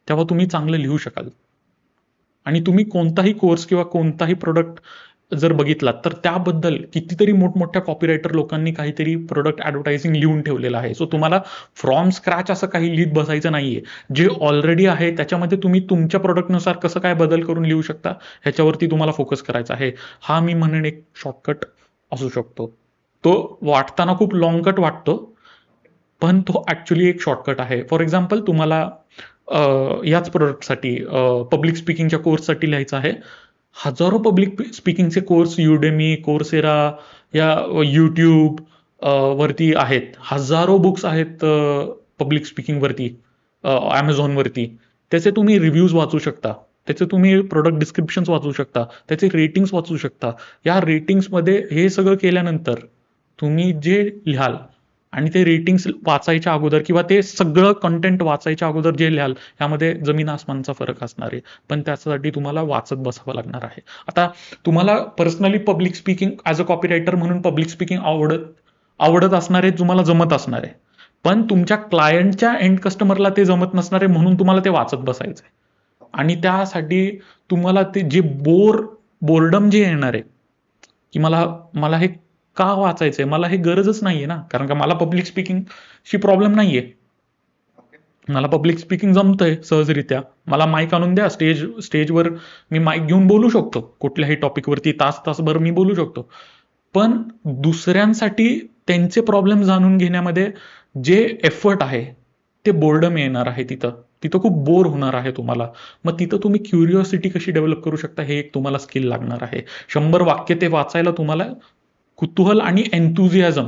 तेव्हा तुम्ही चांगलं लिहू शकाल. आणि तुम्ही कोणताही कोर्स किंवा कोणताही प्रोडक्ट जर बघितलात तर त्याबद्दल कितीतरी मोठमोठ्या कॉपीरायटर लोकांनी काहीतरी प्रोडक्ट ॲडव्हर्टायझिंग लिहून ठेवलेलं आहे. सो तुम्हाला फ्रॉम स्क्रॅच असं काही लिहित बसायचं नाहीये. जे ऑलरेडी आहे त्याच्यामध्ये तुम्ही तुमच्या प्रोडक्टनुसार कसं काय बदल करून लिहू शकता ह्याच्यावरती तुम्हाला फोकस करायचा आहे. हा मी म्हणेन एक शॉर्टकट असू शकतो. तो वाटताना खूप लॉंग कट वाटतो, पण तो ॲक्च्युली एक शॉर्टकट आहे. फॉर एक्झाम्पल तुम्हाला याच प्रोडक्टसाठी पब्लिक स्पीकिंगच्या कोर्ससाठी लिहायचं आहे. हजारो पब्लिक स्पीकिंगचे कोर्स युडेमी, कोर्सेरा या यूट्यूब वरती आहेत. हजारो बुक्स आहेत पब्लिक स्पीकिंगवरती, ॲमेझॉनवरती. त्याचे तुम्ही रिव्ह्यूज वाचू शकता. त्याचे तुम्ही प्रोडक्ट डिस्क्रिप्शन्स वाचू शकता. त्याचे रेटिंग्स वाचू शकता. या रेटिंग्समध्ये हे सगळं केल्यानंतर तुम्ही जे लिहाल आणि ते रेटिंग्स वाचायच्या अगोदर किंवा ते सगळं कंटेंट वाचायच्या अगोदर जे लिहाल, यामध्ये जमीन आसमानचा फरक असणार आहे. पण त्यासाठी तुम्हाला वाचत बसावं लागणार आहे. आता तुम्हाला personally public speaking as a copy writer म्हणून पब्लिक स्पीकिंग आवडत असणार आहे, तुम्हाला जमत असणार आहे. पण तुमच्या क्लायंटच्या एंड कस्टमरला ते जमत नसणार आहे, म्हणून तुम्हाला ते वाचत बसायचं आहे. आणि त्यासाठी तुम्हाला ते जे बोर्डम जे येणार आहे, की मला मला हे का वाचायचंय, मला हे गरजच नाहीये ना, कारण का मला पब्लिक स्पीकिंगशी प्रॉब्लेम नाहीये. मला पब्लिक स्पीकिंग जमतंय सहजरित्या. मला माईक आणून द्या, स्टेजवर मी माईक घेऊन बोलू शकतो. कुठल्याही टॉपिकवरती तासभर मी बोलू शकतो. पण दुसऱ्यांसाठी त्यांचे प्रॉब्लेम जाणून घेण्यामध्ये जे एफर्ट आहे, ते बोर्डम येणार आहे तिथं. तिथं खूप बोर होणार आहे तुम्हाला. मग तिथं तुम्ही क्युरिओसिटी कशी डेव्हलप करू शकता, हे एक तुम्हाला स्किल लागणार आहे. 100 वाक्य ते वाचायला तुम्हाला कुतूहल आणि एन्थुझियाझम,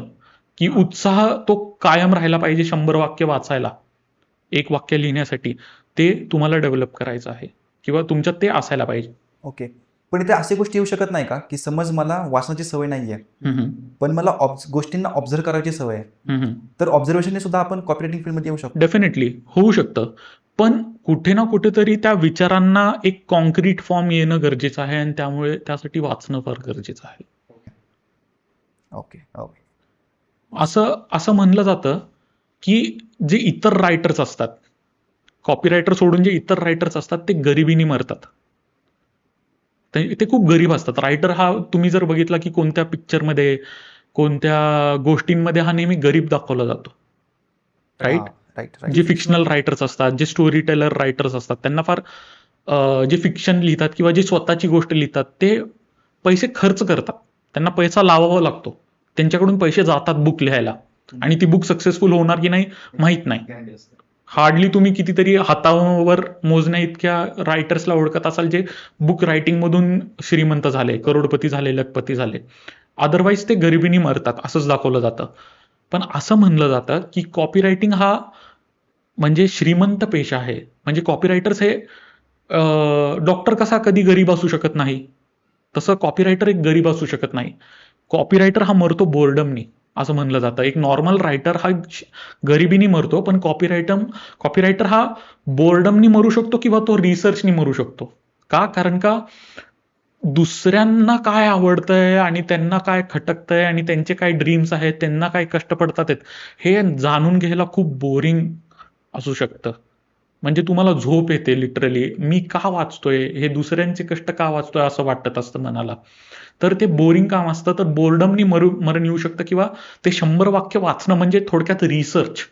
की उत्साह तो कायम राहायला पाहिजे 100 वाक्य वाचायला. एक वाक्य लिहिण्यासाठी ते तुम्हाला डेव्हलप करायचं आहे, किंवा तुमच्यात ते असायला पाहिजे. ओके. पण इथे अशी गोष्टी येऊ शकत नाही का, की समज मला वाचनाची सवय नाहीये, हम्म, पण मला गोष्टींना ऑब्झर्व करायची सवय आहे, हम्म. तर ऑब्झर्वेशनने सुद्धा आपण कॉपी रायटिंग फील्डमध्ये येऊ शकतो? डेफिनेटली होऊ शकतं. पण कुठे ना कुठेतरी त्या विचारांना एक कॉन्क्रीट फॉर्म येणं गरजेचं आहे, आणि त्यामुळे त्यासाठी वाचणं फार गरजेचं आहे. ओके. ओके. असं असं म्हणलं जातं की जे इतर रायटर्स असतात, कॉपी रायटर सोडून जे इतर रायटर्स असतात, ते गरिबीने मरतात. ते खूप गरीब असतात. रायटर हा तुम्ही जर बघितला की कोणत्या पिक्चरमध्ये, कोणत्या गोष्टींमध्ये हा नेहमी गरीब दाखवला जातो. हां. राईट? राईट, जे राईट. फिक्शनल रायटर्स असतात, जे स्टोरी टेलर रायटर्स असतात, त्यांना फार जे फिक्शन लिहितात किंवा जे स्वतःची गोष्ट लिहितात, ते पैसे खर्च करतात. त्यांना पैसा लावावा लागतो. त्यांच्याकडून पैसे जातात बुक लिहायला, आणि ती बुक सक्सेसफुल होणार की नाही माहीत नाही. हार्डली तुम्ही कितीतरी हातावर मोजण्या इतक्या रायटर्सला ओळखत असाल जे बुक रायटिंगमधून श्रीमंत झाले, करोडपती झाले, लखपती झाले. अदरवाईज ते गरिबीने मरतात, असंच दाखवलं जातं. पण असं म्हणलं जातं की कॉपी रायटिंग हा म्हणजे श्रीमंत पेशा आहे. म्हणजे कॉपी रायटर्स हे, डॉक्टर कसा कधी गरीब असू शकत नाही, तसं कॉपी रायटर एक गरीब असू शकत नाही. कॉपी रायटर हा मरतो बोर्डमनी, असं म्हणलं जातं. एक नॉर्मल रायटर हा गरिबीनी मरतो, पण कॉपी रायटर हा बोर्डमनी मरू शकतो किंवा तो रिसर्चनी मरू शकतो. का? कारण का दुसऱ्यांना काय आवडतंय आणि त्यांना काय खटकतंय आणि त्यांचे काय ड्रीम्स आहेत, त्यांना काय कष्ट पडतात आहेत, हे जाणून घ्यायला खूप बोरिंग असू शकतं. म्हणजे तुम्हाला झोप येते लिटरली. मी का वाचतोय? हे दुसऱ्यांचे कष्ट का वाचतोय असं वाटत असतं मनाला. तर ते बोरिंग काम असतं. तर बोर्डमनी मरण येऊ शकतं किंवा ते 100 वाक्य वाचणं म्हणजे थोडक्यात रिसर्च,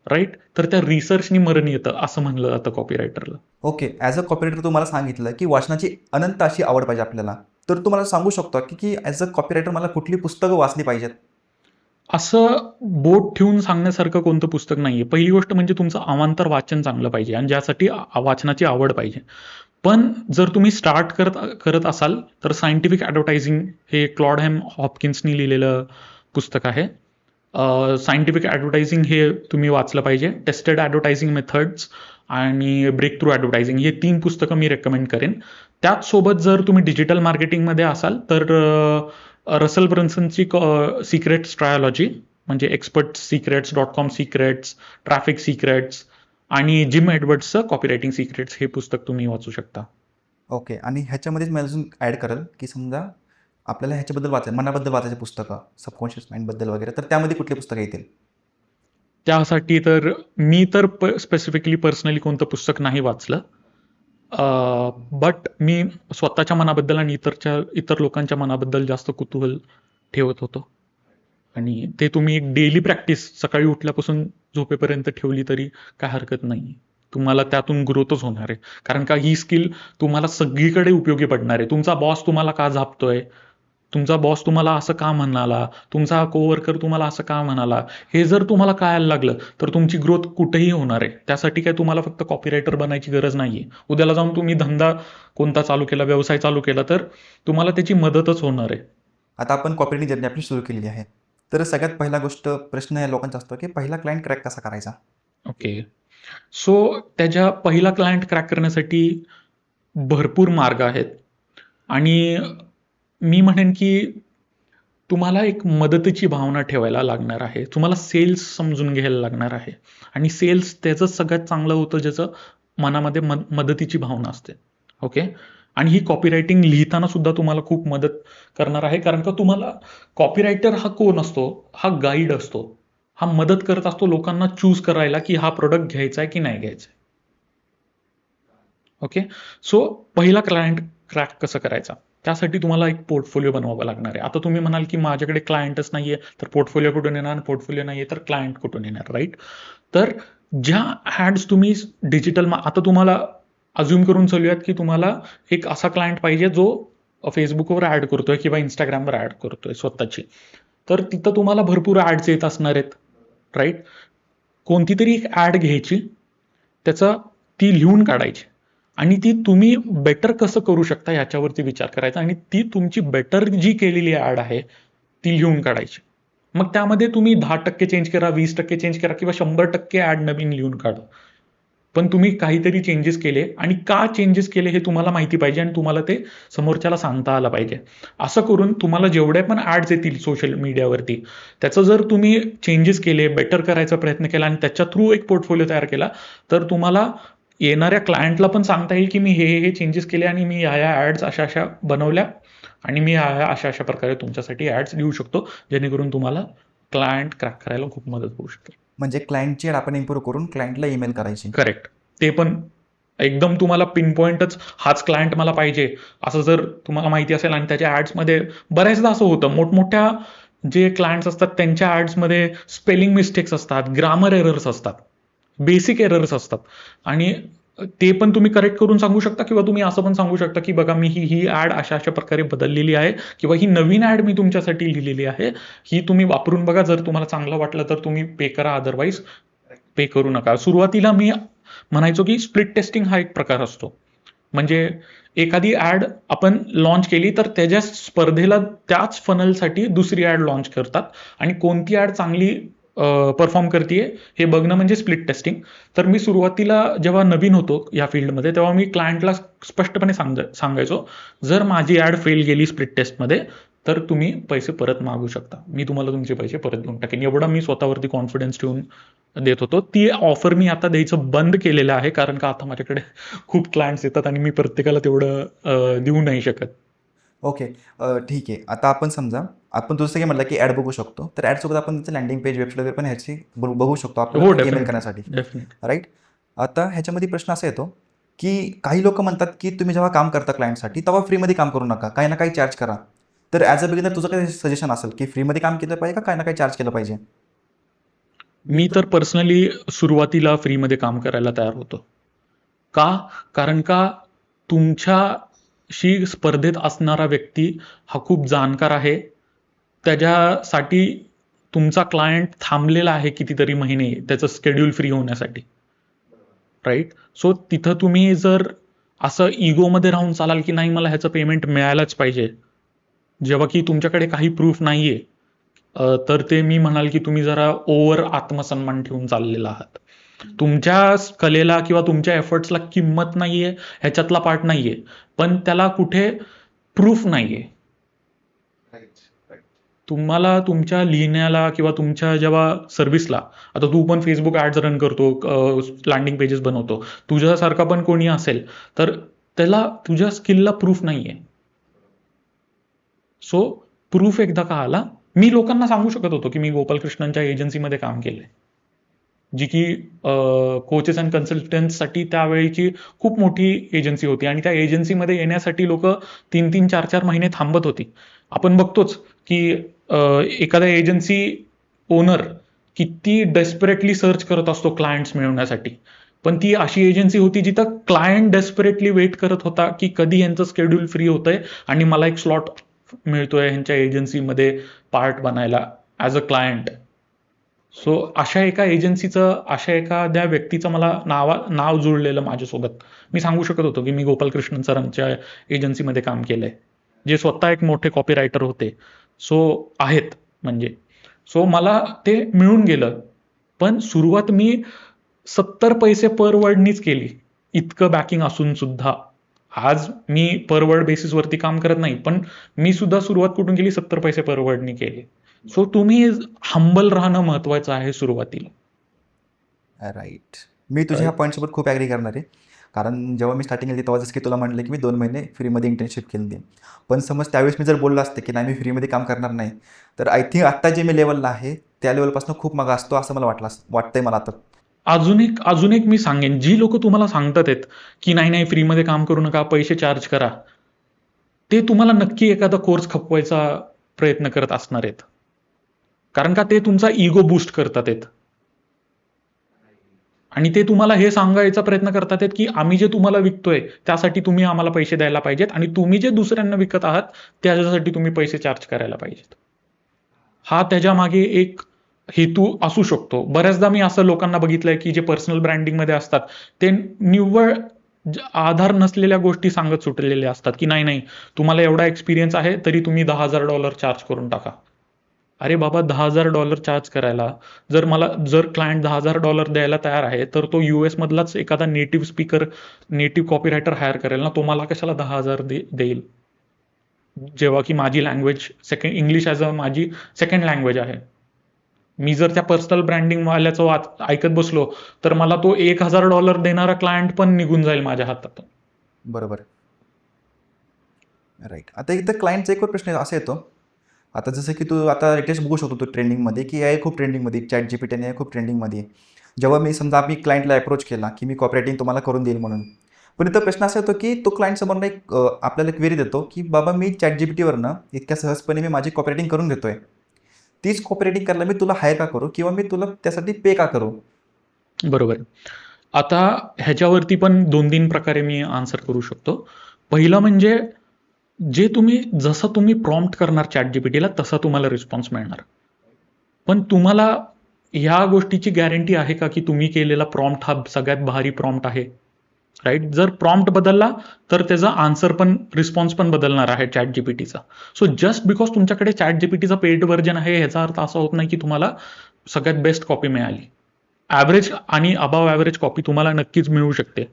राइट? तर त्या रिसर्चनी मरण येतं असं म्हणलं जातं कॉपीरायटरला. ओके. ॲज अ कॉपीरायटर तुम्हाला सांगितलं, की वाचनाची अनंत अशी आवड पाहिजे आपल्याला. तर तुम्हाला सांगू शकतो, की ॲज अ कॉपीरायटर मला कुठली पुस्तकं वाचली पाहिजेत? असं बोट ठेवून सांगण्यासारखं कोणतं पुस्तक नाहीये. पहिली गोष्ट म्हणजे तुमचं अवांतर वाचन चांगलं पाहिजे आणि ज्यासाठी वाचनाची आवड पाहिजे. पण जर तुम्ही स्टार्ट करत करत असाल तर सायंटिफिक ॲडव्हर्टायझिंग हे क्लॉडहॅम हॉपकिन्सनी लिहिलेलं पुस्तक आहे. सायंटिफिक ॲडव्हर्टायझिंग हे तुम्ही वाचलं पाहिजे. टेस्टेड ॲडव्हर्टायझिंग मेथड्स आणि ब्रेक थ्रू ॲडव्हर्टायझिंग हे 3 पुस्तकं मी रेकमेंड करेन. त्याचसोबत जर तुम्ही डिजिटल मार्केटिंगमध्ये असाल तर रसल ब्रन्सनची सिक्रेट्स ट्रायोलॉजी म्हणजे expert secrets, .com secrets, traffic secrets आणि जिम एडवर्ड्सचं कॉपीरायटिंग सिक्रेट्स हे पुस्तक तुम्ही वाचू शकता. ओके. आणि ह्याच्यामध्येच मी अजून ॲड करेल, की समजा आपल्याला ह्याच्याबद्दल मनाबद्दल वाचायची पुस्तकं, सबकॉन्शियस माइंडबद्दल वगैरे, तर त्यामध्ये कुठली पुस्तकं येतील? त्यासाठी तर मी तर स्पेसिफिकली पर्सनली कोणतं पुस्तक नाही वाचलं. बट मी स्वतःच्या मनाबद्दल आणि इतर लोकांच्या मनाबद्दल जास्त कुतूहल ठेवत होतो. आणि ते तुम्ही एक डेली प्रॅक्टिस सकाळी उठल्यापासून झोपेपर्यंत ठेवली तरी काय हरकत नाही. तुम्हाला त्यातून ग्रोथच होणार आहे. कारण का ही स्किल तुम्हाला सगळीकडे उपयोगी पडणार आहे. तुमचा बॉस तुम्हाला का झापतोय? तुमचा बॉस तुम्हाला असं का म्हणाला? तुमचा कोवर्कर तुम्हाला असं का म्हणाला? हे जर तुम्हाला कळायला लागलं, तर तुमची ग्रोथ कुठेही होणार आहे. त्यासाठी काय तुम्हाला फक्त कॉपीरायटर बनायची गरज नाहीये. उद्याला जाऊन तुम्ही धंदा कोणता चालू केला, व्यवसाय चालू केला, तर तुम्हाला त्याची मदतच होणार आहे. आता आपण कॉपीरायटिंग जर्नी आपली सुरू केलेली आहे. तर सगळ्यात पहिला गोष्ट प्रश्न या लोकांचा असतो, की पहिला क्लायंट क्रॅक कसा करायचा? ओके. सो त्याच्या पहिला क्लायंट क्रॅक करण्यासाठी भरपूर मार्ग आहेत आणि मी म्हणेन की तुम्हाला एक मदतीची भावना ठेवायला लागणार आहे. तुम्हाला सेल्स समजून घ्यायला लागणार आहे आणि सेल्स त्याचं सगळ्यात चांगलं होतं ज्याचं मनामध्ये मदतीची भावना असते. ओके. आणि ही कॉपीरायटिंग लिहिताना सुद्धा तुम्हाला खूप मदत करणार आहे. कारण का तुम्हाला कॉपीरायटर हा कोण असतो? हा गाईड असतो. हा मदत करत असतो लोकांना चूज करायला की हा प्रॉडक्ट घ्यायचा आहे की नाही घ्यायचा आहे. ओके. सो पहिला क्लायंट क्रॅक कसं करायचा? त्यासाठी तुम्हाला एक पोर्टफोलिओ बनवावा लागणार आहे. आता तुम्ही म्हणाल, की माझ्याकडे क्लायंटच नाहीये, तर पोर्टफोलिओ कुठून येणार? पोर्टफोलिओ नाहीये, तर क्लायंट कुठून येणार? राइट? तर ज्या ॲड्स तुम्ही डिजिटल आता तुम्हाला अझ्युम करून चालूयात, की तुम्हाला एक असा क्लायंट पाहिजे जो Facebookवर ॲड करतोय किंवा Instagramवर ॲड करतोय स्वतःची. तर तिथं तुम्हाला भरपूर ॲड्स येत असणार आहेत. राइट? कोणती तरी एक ॲड घ्यायची, त्याचा ती लिहून काढायची आणि ती तुम्ही बेटर कसं करू शकता याच्यावरती विचार करायचा आणि ती तुमची बेटर जी केलेली ॲड आहे ती लिहून काढायची. मग त्यामध्ये तुम्ही 10% चेंज करा, 20% चेंज करा किंवा 100% ॲड नवीन लिहून काढा. पण तुम्ही काहीतरी चेंजेस केले आणि का चेंजेस केले हे तुम्हाला माहिती पाहिजे आणि तुम्हाला ते समोरच्याला सांगता आलं पाहिजे. असं करून तुम्हाला जेवढ्या पण ॲड्स येतील सोशल मीडियावरती, त्याचं जर तुम्ही चेंजेस केले, बेटर करायचा प्रयत्न केला आणि त्याच्या थ्रू एक पोर्टफोलिओ तयार केला, तर तुम्हाला येणाऱ्या क्लायंटला पण सांगता येईल, की मी हे चेंजेस केले आणि मी ह्या ॲड्स अशा-अशा बनवल्या आणि मी ह्या अशा-अशा प्रकारे तुमच्यासाठी ॲड्स लिहू शकतो, जेणेकरून तुम्हाला क्लायंट क्रॅक करायला खूप मदत होऊ शकेल. म्हणजे क्लायंटची ॲड आपण इम्प्रूव्ह करून क्लायंटला ईमेल करायची. करेक्ट. ते पण एकदम तुम्हाला पिनपॉइंटच हाच क्लायंट मला पाहिजे, असं जर तुम्हाला माहिती असेल आणि त्याच्या ॲड्समध्ये बऱ्याचदा असं होतं, मोठमोठ्या जे क्लायंट्स असतात त्यांच्या ॲड्समध्ये स्पेलिंग मिस्टेक्स असतात, ग्रामर एरर्स असतात, बेसिक एरर्स असतात आणि ते पण तुम्ही करेक्ट करून सांगू शकता किंवा तुम्ही असं पण सांगू शकता, की बघा मी ही ॲड अशा-अशा प्रकारे बदललेली आहे किंवा ही नवीन ॲड मी तुमच्यासाठी लिहिलेली आहे. ही तुम्ही वापरून बघा. जर तुम्हाला चांगलं वाटलं तर तुम्ही पे करा, अदरवाईज पे करू नका. सुरुवातीला मी म्हणायचो की स्प्लिट टेस्टिंग हा एक प्रकार असतो. म्हणजे एखादी ॲड आपण लॉन्च केली तर त्याच्या स्पर्धेला त्याच फनलसाठी दुसरी ॲड लॉन्च करतात आणि कोणती ॲड चांगली परफॉर्म करतीये हे बघणं म्हणजे स्प्लिट टेस्टिंग. तर मी सुरुवातीला जेव्हा नवीन होतो या फील्डमध्ये तेव्हा मी क्लायंटला स्पष्टपणे सांगायचो, जर माझी ॲड फेल गेली स्प्लिट टेस्टमध्ये तर तुम्ही पैसे परत मागू शकता. मी तुम्हाला तुमचे पैसे परत देऊन टाकेन. एवढा मी स्वतःवरती कॉन्फिडन्स ठेवून देत होतो. ती ऑफर मी आता द्यायचं बंद केलेलं आहे, कारण का आता माझ्याकडे खूप क्लायंट्स येतात आणि मी प्रत्येकाला तेवढं देऊ नाही शकत. ओके. ठीक आहे. आता आपण समजा आपण जसं की म्हटलं की ॲड बघू शकतो. तर ॲडसोबत आपण त्याचं लँडिंग पेज, वेबसाईट वगैरे पण ह्याची बघू शकतो हो, आपल्याला ईमेल डेफिनेटली, करण्यासाठी. डेफिनेटली. राईट? आता ह्याच्यामध्ये प्रश्न असा येतो, की काही लोकं म्हणतात, की तुम्ही जेव्हा काम करता क्लायंटसाठी तेव्हा फ्रीमध्ये काम करू नका. काही ना काही चार्ज करा. तर ॲज अ बिगिनर तुझं काही सजेशन असेल, की फ्रीमध्ये काम केलं पाहिजे का काही ना काही चार्ज केलं पाहिजे? मी तर पर्सनली सुरुवातीला फ्रीमध्ये काम करायला तयार होतो. का? कारण का तुमच्याशी स्पर्धेत असणारा व्यक्ती हा खूप जाणकार आहे. त्याच्यासाठी तुमचा क्लायंट थांबलेला आहे कितीतरी महिने त्याचं शेड्यूल फ्री होण्यासाठी. राईट? सो तिथं तुम्ही जर असं इगोमध्ये राहून चालाल की नाही मला ह्याचं पेमेंट मिळायलाच पाहिजे, जेव्हा की तुमच्याकडे काही प्रूफ नाहीये, तर ते मी म्हणाल की तुम्ही जरा ओव्हर आत्मसन्मान ठेवून चाललेला आहात. तुमच्या कलेला किंवा तुमच्या एफर्ट्सला किंमत नाहीये, ह्याच्यातला पार्ट नाहीये. पण त्याला कुठे प्रूफ नाहीये. तुम्हाला तुमच्या लिहिण्याला किंवा तुमच्या जेव्हा सर्व्हिसला, आता तू पण फेसबुक ॲड्स रन करतो, लँडिंग पेजेस बनवतो. तुझ्यासारखा पण कोणी असेल, तर त्याला तुझ्या स्किलला प्रूफ नाहीये. सो प्रूफ एकदा का आला, मी लोकांना सांगू शकत होतो की मी गोपालकृष्णनच्या एजन्सीमध्ये काम केलंय. जी की कोचेस अँड कन्सल्टंट्ससाठी त्यावेळीची खूप मोठी एजन्सी होती आणि त्या एजन्सीमध्ये येण्यासाठी लोक 3-3, 4-4 महिने थांबत होती. आपण बघतोच की एखादा एजन्सी ओनर किती डेस्परेटली सर्च करत असतो क्लायंट्स मिळवण्यासाठी. पण ती अशी एजन्सी होती जिथं क्लायंट डेस्परेटली वेट करत होता की कधी यांचं शेड्यूल फ्री होतंय आणि मला एक स्लॉट मिळतोय ह्यांच्या एजन्सीमध्ये पार्ट बनायला ॲज अ क्लायंट. सो अशा एका एजन्सीचं, अशा एखाद्या व्यक्तीचं मला नाव जुळलेलं माझ्यासोबत. मी सांगू शकत होतो की मी गोपालकृष्णन सरांच्या एजन्सीमध्ये काम केलंय, जे स्वतः एक मोठे कॉपीरायटर होते. सो आहेत म्हणजे. सो मला ते मिळून गेलं. पण सुरुवात मी 70 पैसे पर वर्डनीच केली, इतकं बॅकिंग असून सुद्धा. आज मी पर वर्ड बेसिसवरती काम करत नाही, पण मी सुद्धा सुरुवात कुठून केली? 70 पैसे पर वर्डनी केली. सो तुम्ही हंबल राहणं महत्वाचं आहे सुरुवातीला. राईट. मी तुझ्या ह्या राईट. पॉईंटसोबत खूप ॲग्री करणार आहे. कारण जेव्हा मी स्टार्टिंग केली तेव्हा जसं की तुला म्हटलं की मी 2 महिने फ्रीमध्ये इंटर्नशिप केली आहे. पण समज त्यावेळेस मी जर बोललो असते की नाही मी फ्रीमध्ये काम करणार नाही, तर आय थिंक आत्ता जे मी लेवलला आहे, त्या लेवलपासून खूप मागं असतो असं मला वाटतंय मला आता. अजून एक मी सांगेन, जी लोक तुम्हाला सांगतात आहेत की नाही नाही फ्रीमध्ये काम करू नका, पैसे चार्ज करा, ते तुम्हाला नक्की एखादा कोर्स खपवायचा प्रयत्न करत असणार आहेत. कारण का ते तुमचा इगो बूस्ट करतात आहेत. आणि ते तुम्हाला हे सांगायचा प्रयत्न करतात आहेत की आम्ही जे तुम्हाला विकतोय त्यासाठी तुम्ही आम्हाला पैसे द्यायला पाहिजेत आणि तुम्ही जे दुसऱ्यांना विकत आहात त्याच्यासाठी तुम्ही पैसे चार्ज करायला पाहिजेत. हा त्याच्या मागे एक हेतू असू शकतो. बऱ्याचदा मी असं लोकांना बघितलंय की जे पर्सनल ब्रँडिंगमध्ये असतात, ते निव्वळ आधार नसलेल्या गोष्टी सांगत सुटलेले असतात की नाही नाही तुम्हाला एवढा एक्सपिरियन्स आहे तरी तुम्ही $10,000 चार्ज करून टाका. अरे बाबा, $10,000 चार्ज करायला, जर क्लायंट $10,000 द्यायला तयार आहे, तर तो US मधलाच एखादा native speaker, native copywriter hire करेल ना, तो मला कशाला 10,000 देईल? जेव्हा की माझी लँग्वेज इंग्लिश ॲज अ माझी सेकंड लँग्वेज आहे. मी जर त्या पर्सनल ब्रँडिंग वाल्याचं ऐकत बसलो, तर मला तो $1,000 देणारा क्लायंट पण निघून जाईल माझ्या हातातून. बरोबर. राईट. आता इथं क्लायंटचा एक प्रश्न असा येतो, आता जसं की तू आता लेटेस्ट बघू शकतो तू ट्रेंडिंगमध्ये की AI खूप ट्रेंडिंगमध्ये, ChatGPT आणि AI खूप ट्रेंडिंगमध्ये आहे. जेव्हा मी समजा मी क्लायंटला अप्रोच केला की मी कॉपरेटिंग तुम्हाला करून देईल म्हणून. पण इथं प्रश्न असा येतो की तो क्लायंट समोरनं आपल्याला एक क्वेरी देतो की बाबा मी ChatGPTवरनं इतक्या सहजपणे मी माझी कॉपरेटिंग करून देतोय. तीच कॉपरेटिंग करायला मी तुला हायर का करू किंवा मी तुला त्यासाठी पे का करू? बरोबर. आता ह्याच्यावरती पण 2-3 प्रकारे मी आन्सर करू शकतो. पहिलं म्हणजे जसं तुम्ही प्रॉम्प्ट करणार ChatGPTला तसा तुम्हाला रिस्पॉन्स मिळणार. पण तुम्हाला ह्या गोष्टीची गॅरंटी आहे का की तुम्ही केलेला प्रॉम्प्ट हा सगळ्यात भारी प्रॉम्प्ट आहे? राईट? जर प्रॉम्प्ट बदलला तर त्याचा आन्सर पण, रिस्पॉन्स पण बदलणार आहे ChatGPTचा. सो जस्ट बिकॉज तुमच्याकडे ChatGPTचा पेड व्हर्जन आहे ह्याचा अर्थ असा होत नाही की तुम्हाला सगळ्यात बेस्ट कॉपी मिळाली. ॲव्हरेज आणि अबव्ह ॲव्हरेज कॉपी तुम्हाला नक्कीच मिळू शकते.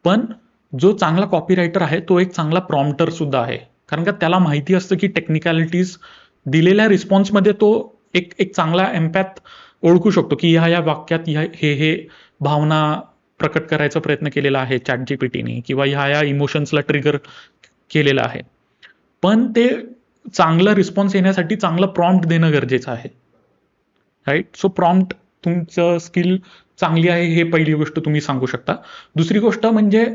पण जो चांगला कॉपीरायटर आहे तो एक चांगला प्रॉम्प्टर सुद्धा आहे. कारण का त्याला माहिती असतं की टेक्निकॅलिटीज दिलेल्या रिस्पॉन्समध्ये तो एक एक चांगला एम्पॅथ ओळखू शकतो की ह्या वाक्यात हे भावना प्रकट करायचा प्रयत्न केलेला आहे चॅट जीपीटीने, किंवा ह्या इमोशन्सला ट्रिगर केलेलं आहे. पण ते चांगला रिस्पॉन्स येण्यासाठी चांगला प्रॉम्प्ट देणं गरजेचं आहे. राईट. सो प्रॉम्प्ट तुमचं स्किल चांगली आहे हे पहिली गोष्ट तुम्ही सांगू शकता. दुसरी गोष्ट म्हणजे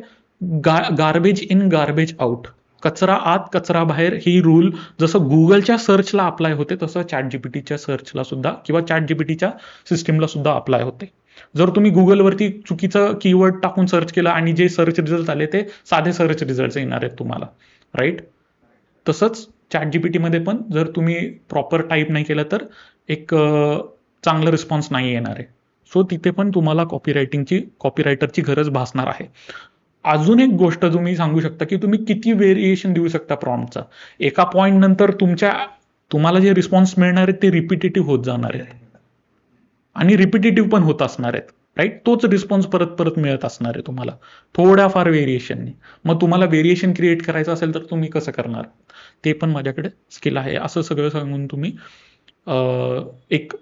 गार्बेज इन गार्बेज आउट, कचरा आत कचरा बाहेर, ही रूल जसं गुगलच्या सर्चला अप्लाय होते तसं चॅट जीपीटीच्या सर्चला सुद्धा किंवा चॅट जीपीटीच्या सिस्टीमला सुद्धा अप्लाय होते. जर तुम्ही गुगलवरती चुकीचं कीवर्ड टाकून सर्च केलं आणि जे सर्च रिझल्ट आले ते साधे सर्च रिझल्ट येणार आहेत तुम्हाला. राईट. तसंच चॅट जीपीटीमध्ये पण जर तुम्ही प्रॉपर टाईप नाही केलं तर एक चांगला रिस्पॉन्स नाही येणार आहे. सो तिथे पण तुम्हाला कॉपीरायटरची गरज भासणार आहे. अजून एक गोष्ट तुम्ही सांगू शकता की तुम्ही किती व्हेरिएशन देऊ शकता प्रॉम्प्टचा. एका पॉईंट नंतर तुम्हाला जे रिस्पॉन्स मिळणार आहेत ते रिपिटेटिव्ह होत जाणार आहेत आणि रिपिटेटिव्ह पण होत असणार आहेत. राईट. तोच रिस्पॉन्स परत परत मिळत असणार आहे तुम्हाला थोड्याफार व्हेरिएशनने. मग तुम्हाला व्हेरिएशन क्रिएट करायचं असेल तर तुम्ही कसं करणार, ते पण माझ्याकडे स्किल आहे. असं सगळं सांगून तुम्ही एक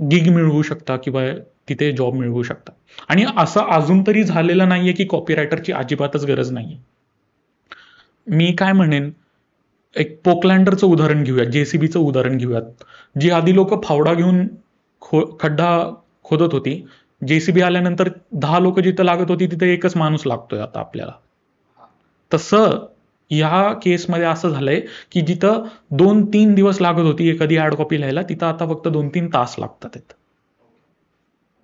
गिग मिळवू शकता किंवा तिथे जॉब मिळवू शकता. आणि असं अजून तरी झालेलं नाहीये की कॉपीरायटरची अजिबातच गरज नाहीये. मी काय म्हणेन, एक पोकलँडरचं उदाहरण घेऊयात, जेसीबीचं उदाहरण घेऊयात. जी आधी लोक फावडा घेऊन खड्डा खोदत होती, जेसीबी आल्यानंतर 10 लोक जिथं लागत होती तिथे एकच माणूस लागतोय आता आपल्याला. तसं ह्या केसमध्ये असं झालंय की जिथं 2-3 दिवस लागत होती एखादी ऍड कॉपी लिहायला, तिथं आता फक्त 2-3 तास लागतात.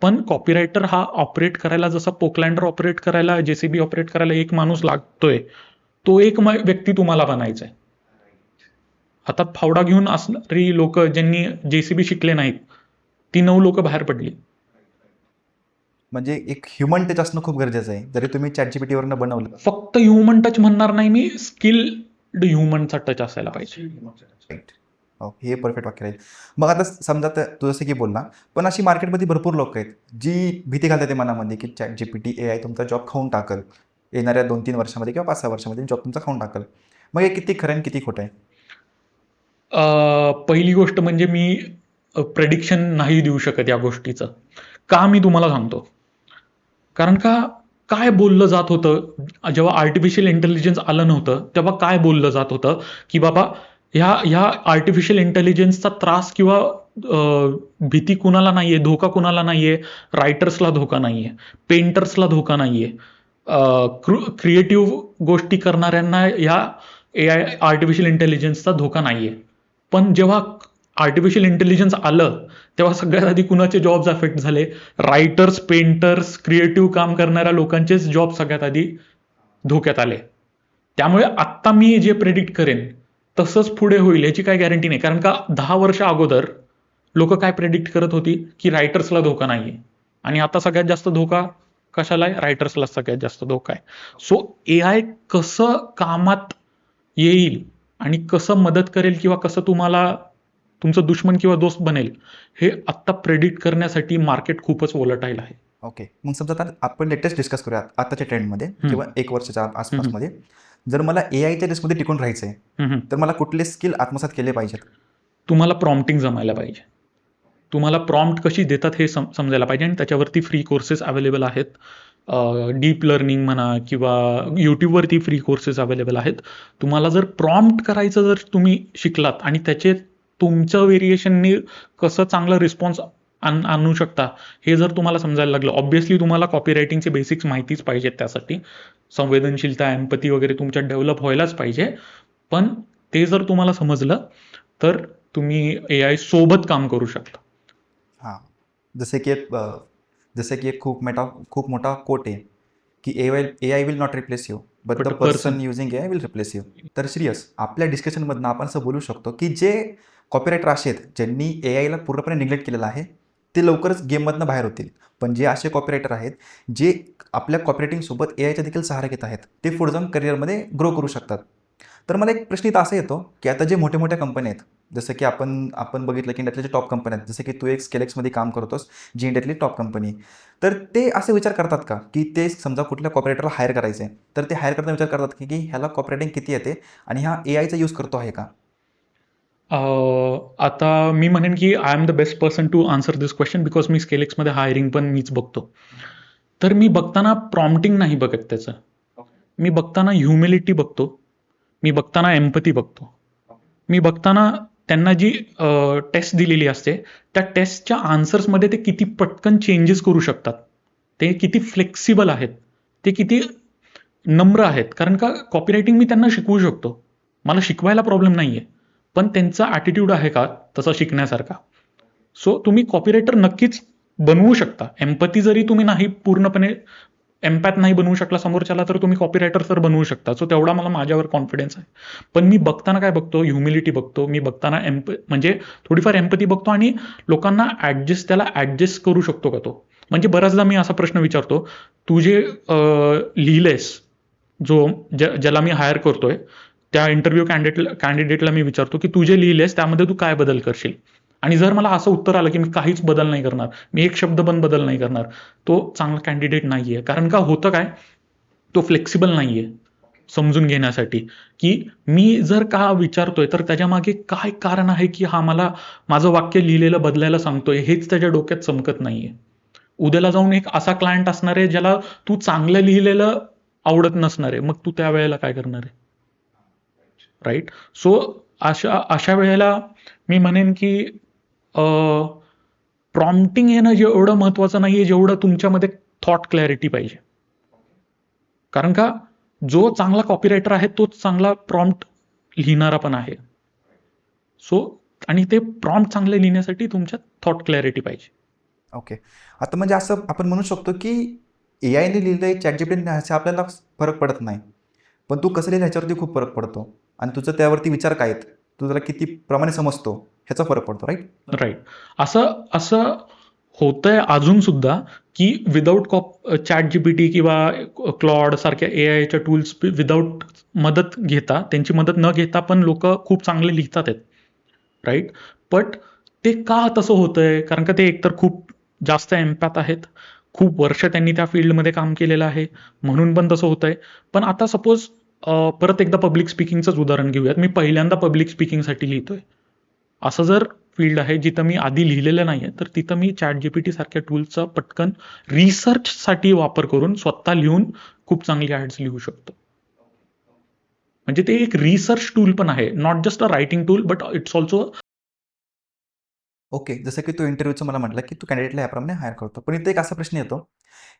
पण कॉपीरायटर हा ऑपरेट करायला, जसा पोकलँडर ऑपरेट करायला, जेसीबी ऑपरेट करायला एक माणूस लागतोय, तो एक व्यक्ती तुम्हाला बनायचा आहे. हातात फावडा घेऊन असणारी लोक ज्यांनी जेसीबी शिकले नाहीत, ती 9 लोक बाहेर पडली. म्हणजे एक ह्युमन टच असणं खूप गरजेचं आहे. जरी तुम्ही चॅट जीपीटीवरनं बनवलं, फक्त ह्युमन टच म्हणणार नाही मी, स्किल्ड ह्युमनचा टच असायला पाहिजे. राईट. हो, हे परफेक्ट वाक्य राहील. मग आता समजा तू जसं की बोलला, पण अशी मार्केटमध्ये भरपूर लोक आहेत जी भीती घालतात ते मनामध्ये की चॅट जीपीटी एआय तुमचा जॉब खाऊन टाकल, येणाऱ्या 2-3 वर्षामध्ये किंवा 5-6 वर्षामध्ये जॉब तुमचा खाऊन टाकल. मग हे किती खरं आणि किती खोटं आहे? पहिली गोष्ट म्हणजे मी प्रेडिक्शन नाही देऊ शकत या गोष्टीचं. का, मी तुम्हाला सांगतो. कारण का, काय बोललं जात होतं जेव्हा आर्टिफिशियल इंटेलिजन्स आलं नव्हतं तेव्हा काय बोललं जात होतं की बाबा ह्या आर्टिफिशियल इंटेलिजन्सचा त्रास किंवा भीती कुणाला नाहीये, धोका कुणाला नाहीये. रायटर्सला धोका नाहीये, पेंटर्सला धोका नाहीये, क्रिएटिव्ह गोष्टी करणाऱ्यांना या एआय आर्टिफिशियल इंटेलिजन्सचा धोका नाहीये. पण जेव्हा आर्टिफिशियल इंटेलिजन्स आलं तेव्हा सगळ्यात आधी कुणाचे जॉब्स अफेक्ट झाले? रायटर्स, पेंटर्स, क्रिएटिव्ह काम करणाऱ्या लोकांचेच जॉब सगळ्यात आधी धोक्यात आले. त्यामुळे आत्ता मी जे प्रेडिक्ट करेन तसंच पुढे होईल याची काय गॅरंटी नाही. कारण का 10 वर्ष अगोदर लोक काय प्रेडिक्ट करत होती की रायटर्सला धोका नाहीये, आणि आता सगळ्यात जास्त धोका कशाला आहे? रायटर्सला सगळ्यात जास्त धोका आहे. सो एआय कसं कामात येईल आणि कसं मदत करेल किंवा कसं तुम्हाला तुमचं दुश्मन किंवा दोस्त बनेल, हे आत्ता प्रेडिक्ट करण्यासाठी मार्केट खूपच वोलटाईल आहे. ओके. मग समजा आता आपण लेटेस्ट डिस्कस करूया आताच्या ट्रेंडमध्ये किंवा 1 वर्षाच्या आसपासमध्ये. जर मला एआयच्या रेसमध्ये टिकून राहायचं आहे, तर मला कुठले स्किल आत्मसात केले पाहिजेत? तुम्हाला प्रॉम्प्टिंग जमायला पाहिजे. तुम्हाला प्रॉम्प्ट कशी देतात हे समजायला पाहिजे, आणि त्याच्यावरती फ्री कोर्सेस अवेलेबल आहेत. डीप लर्निंग म्हणा किंवा यूट्यूबवरती फ्री कोर्सेस अवेलेबल आहेत. तुम्हाला जर प्रॉम्प्ट करायचं जर तुम्ही शिकलात आणि त्याचे तुमचं व्हेरिएशननी कसं चांगलं रिस्पॉन्स आणू शकता हे जर तुम्हाला समजायला लागलं, ऑब्व्हियसली तुम्हाला कॉपीरायटिंगचे बेसिक्स माहितीच पाहिजेत. त्यासाठी संवेदनशीलता, एम्पथी वगैरे तुमच्यात डेव्हलप व्हायलाच पाहिजे. पण ते जर तुम्हाला समजलं तर तुम्ही एआय सोबत काम करू शकता. हां. जसे की एक खूप मोठा कोट आहे की AI will not replace you, but the person using AI will replace you. तर सिरियस आपल्या डिस्कशनमधनं आपण असं बोलू शकतो की जे कॉपीरायटर असे आहेत ज्यांनी एआयला पूर्णपणे निग्लेक्ट केलेलं आहे, ते लवकरच गेममधनं बाहेर होतील. पण जे असे कॉपीरायटर आहेत जे आपल्या कॉपीरायटिंगसोबत एआयचा देखील सहारा घेत आहेत, ते पुढे जाऊन करिअरमध्ये ग्रो करू शकतात. तर मला एक प्रश्न इथं असा येतो की आता जे मोठ्या मोठ्या कंपन्या आहेत, जसं की आपण बघितलं की इंडियातले जे टॉप कंपन्या आहेत, जसं की तू एक स्केलेक्समध्ये काम करतोस, जी इंडियातली टॉप कंपनी, तर ते असे विचार करतात का की ते समजा कुठल्या कॉपरेटरला हायर करायचं आहे, तर ते हायर करताना विचार करतात की ह्याला कॉपरेटिंग किती येते आणि हा एआयचा यूज करतो आहे का? आता मी म्हणेन की I am the best person to answer this question because मी स्केलेक्समध्ये हायरिंग पण मीच बघतो. तर मी बघताना प्रॉम्प्टिंग नाही बघत त्याचं. मी बघताना ह्युमिलिटी बघतो. मी बघताना एम्पथी बघतो. मी बघताना त्यांना जी टेस्ट दिलेली असते, त्या टेस्टच्या आन्सर्समध्ये ते किती पटकन चेंजेस करू शकतात. ते किती फ्लेक्सिबल आहेत. ते किती नम्र आहेत. कारण का कॉपीरायटिंग मी त्यांना शिकवू शकतो. मला शिकवायला प्रॉब्लेम नाहीये. पण त्यांचा ॲटिट्यूड आहे का तसा शिकण्यासारखा? सो तुम्ही कॉपीरायटर नक्कीच बनवू शकता. एम्पॅथी जरी तुम्ही नाही पूर्णपणे एम्पॅथ नाही बनवू शकला समोरच्याला, तर तुम्ही कॉपीरायटर तर बनवू शकता. सो तेवढा मला माझ्यावर कॉन्फिडन्स आहे. पण मी बघताना काय बघतो? ह्युमिलिटी बघतो. मी बघताना म्हणजे थोडीफार एम्पॅथी बघतो आणि लोकांना त्याला ॲडजस्ट करू शकतो का तो? म्हणजे बऱ्याचदा मी असा प्रश्न विचारतो, "तू जे लिहिलंयस, जो ज्याला मी हायर करतोय, त्या इंटरव्ह्यू कॅन्डिडेटला मी विचारतो, की "तू जे लिहिलंयस त्यामध्ये तू काय बदल करशील?" आणि जर मला असं उत्तर आलं, की "मी काहीच बदल नाही करणार. मी एक शब्द पण बदल नाही करणार." तो चांगला कॅन्डिडेट नाहीये. कारण का होतं काय? तो फ्लेक्सिबल नाहीये समजून घेण्यासाठी, की मी जर का विचारतोय, तर त्याच्यामागे काय कारण आहे, की हा मला माझं वाक्य लिहिलेलं बदलायला सांगतोय, हेच त्याच्या डोक्यात चमकत नाहीये. उद्याला जाऊन एक असा क्लायंट असणार आहे, ज्याला तू चांगलं लिहिलेलं आवडत नसणार आहे. मग तू त्यावेळेला काय करणार आहे? राइट? सो अशा अशा वेळेला मी म्हणेन, की प्रॉम्प्टिंग येणं जेवढं महत्त्वाचं नाहीये, जेवढं तुमच्यामध्ये थॉट क्लॅरिटी पाहिजे. कारण का जो चांगला कॉपीरायटर आहे, तोच चांगला प्रॉम्प्ट लिहिणारा पण आहे. सो आणि ते प्रॉम्प्ट चांगले लिहिण्यासाठी तुमच्यात थॉट क्लॅरिटी पाहिजे. ओके. आता म्हणजे असं आपण म्हणू शकतो, की एआयने लिहिलंय, ChatGPTने लिहिलंय आपल्याला फरक पडत नाही. पण तू कसं लिहिलं ह्याच्यावरती खूप फरक पडतो आणि तुझं त्यावरती विचार काय आहेत, तू त्याला किती प्रमाणे समजतो ह्याचा फरक पडतो, राईट? राइट. असं असं होतंय अजून सुद्धा, की विदाऊट ChatGPT किंवा Claude सारख्या एआयच्या टूल्स विदाऊट मदत घेता, त्यांची मदत न घेता पण लोकं खूप चांगले लिहितात आहेत. राइट? बट ते का तसं होतंय? कारण का ते एकतर खूप जास्त एम्पॅथ आहेत. खूप वर्ष त्यांनी त्या फील्डमध्ये काम केलेलं आहे. म्हणून पण तसं होतंय. पण आता सपोज परत एकदा पब्लिक स्पीकिंगचंच उदाहरण घेऊयात. मी पहिल्यांदा पब्लिक स्पीकिंगसाठी लिहितोय. असं जर फील्ड आहे जिथं मी आधी लिहिलेलं नाहीये, तर तिथं मी ChatGPT सारख्या टूल्सचा पटकन रिसर्चसाठी वापर करून स्वतः लिहून खूप चांगली ॲड्स लिहू शकतो. म्हणजे ते एक रिसर्च टूल पण आहे. Not just a writing tool, but it's also okay. जसं की तू इंटरव्ह्यूचं मला म्हटलं, की तू कॅन्डिडेटला याप्रमाणे हायर करतो. पण इथे एक असा प्रश्न येतो,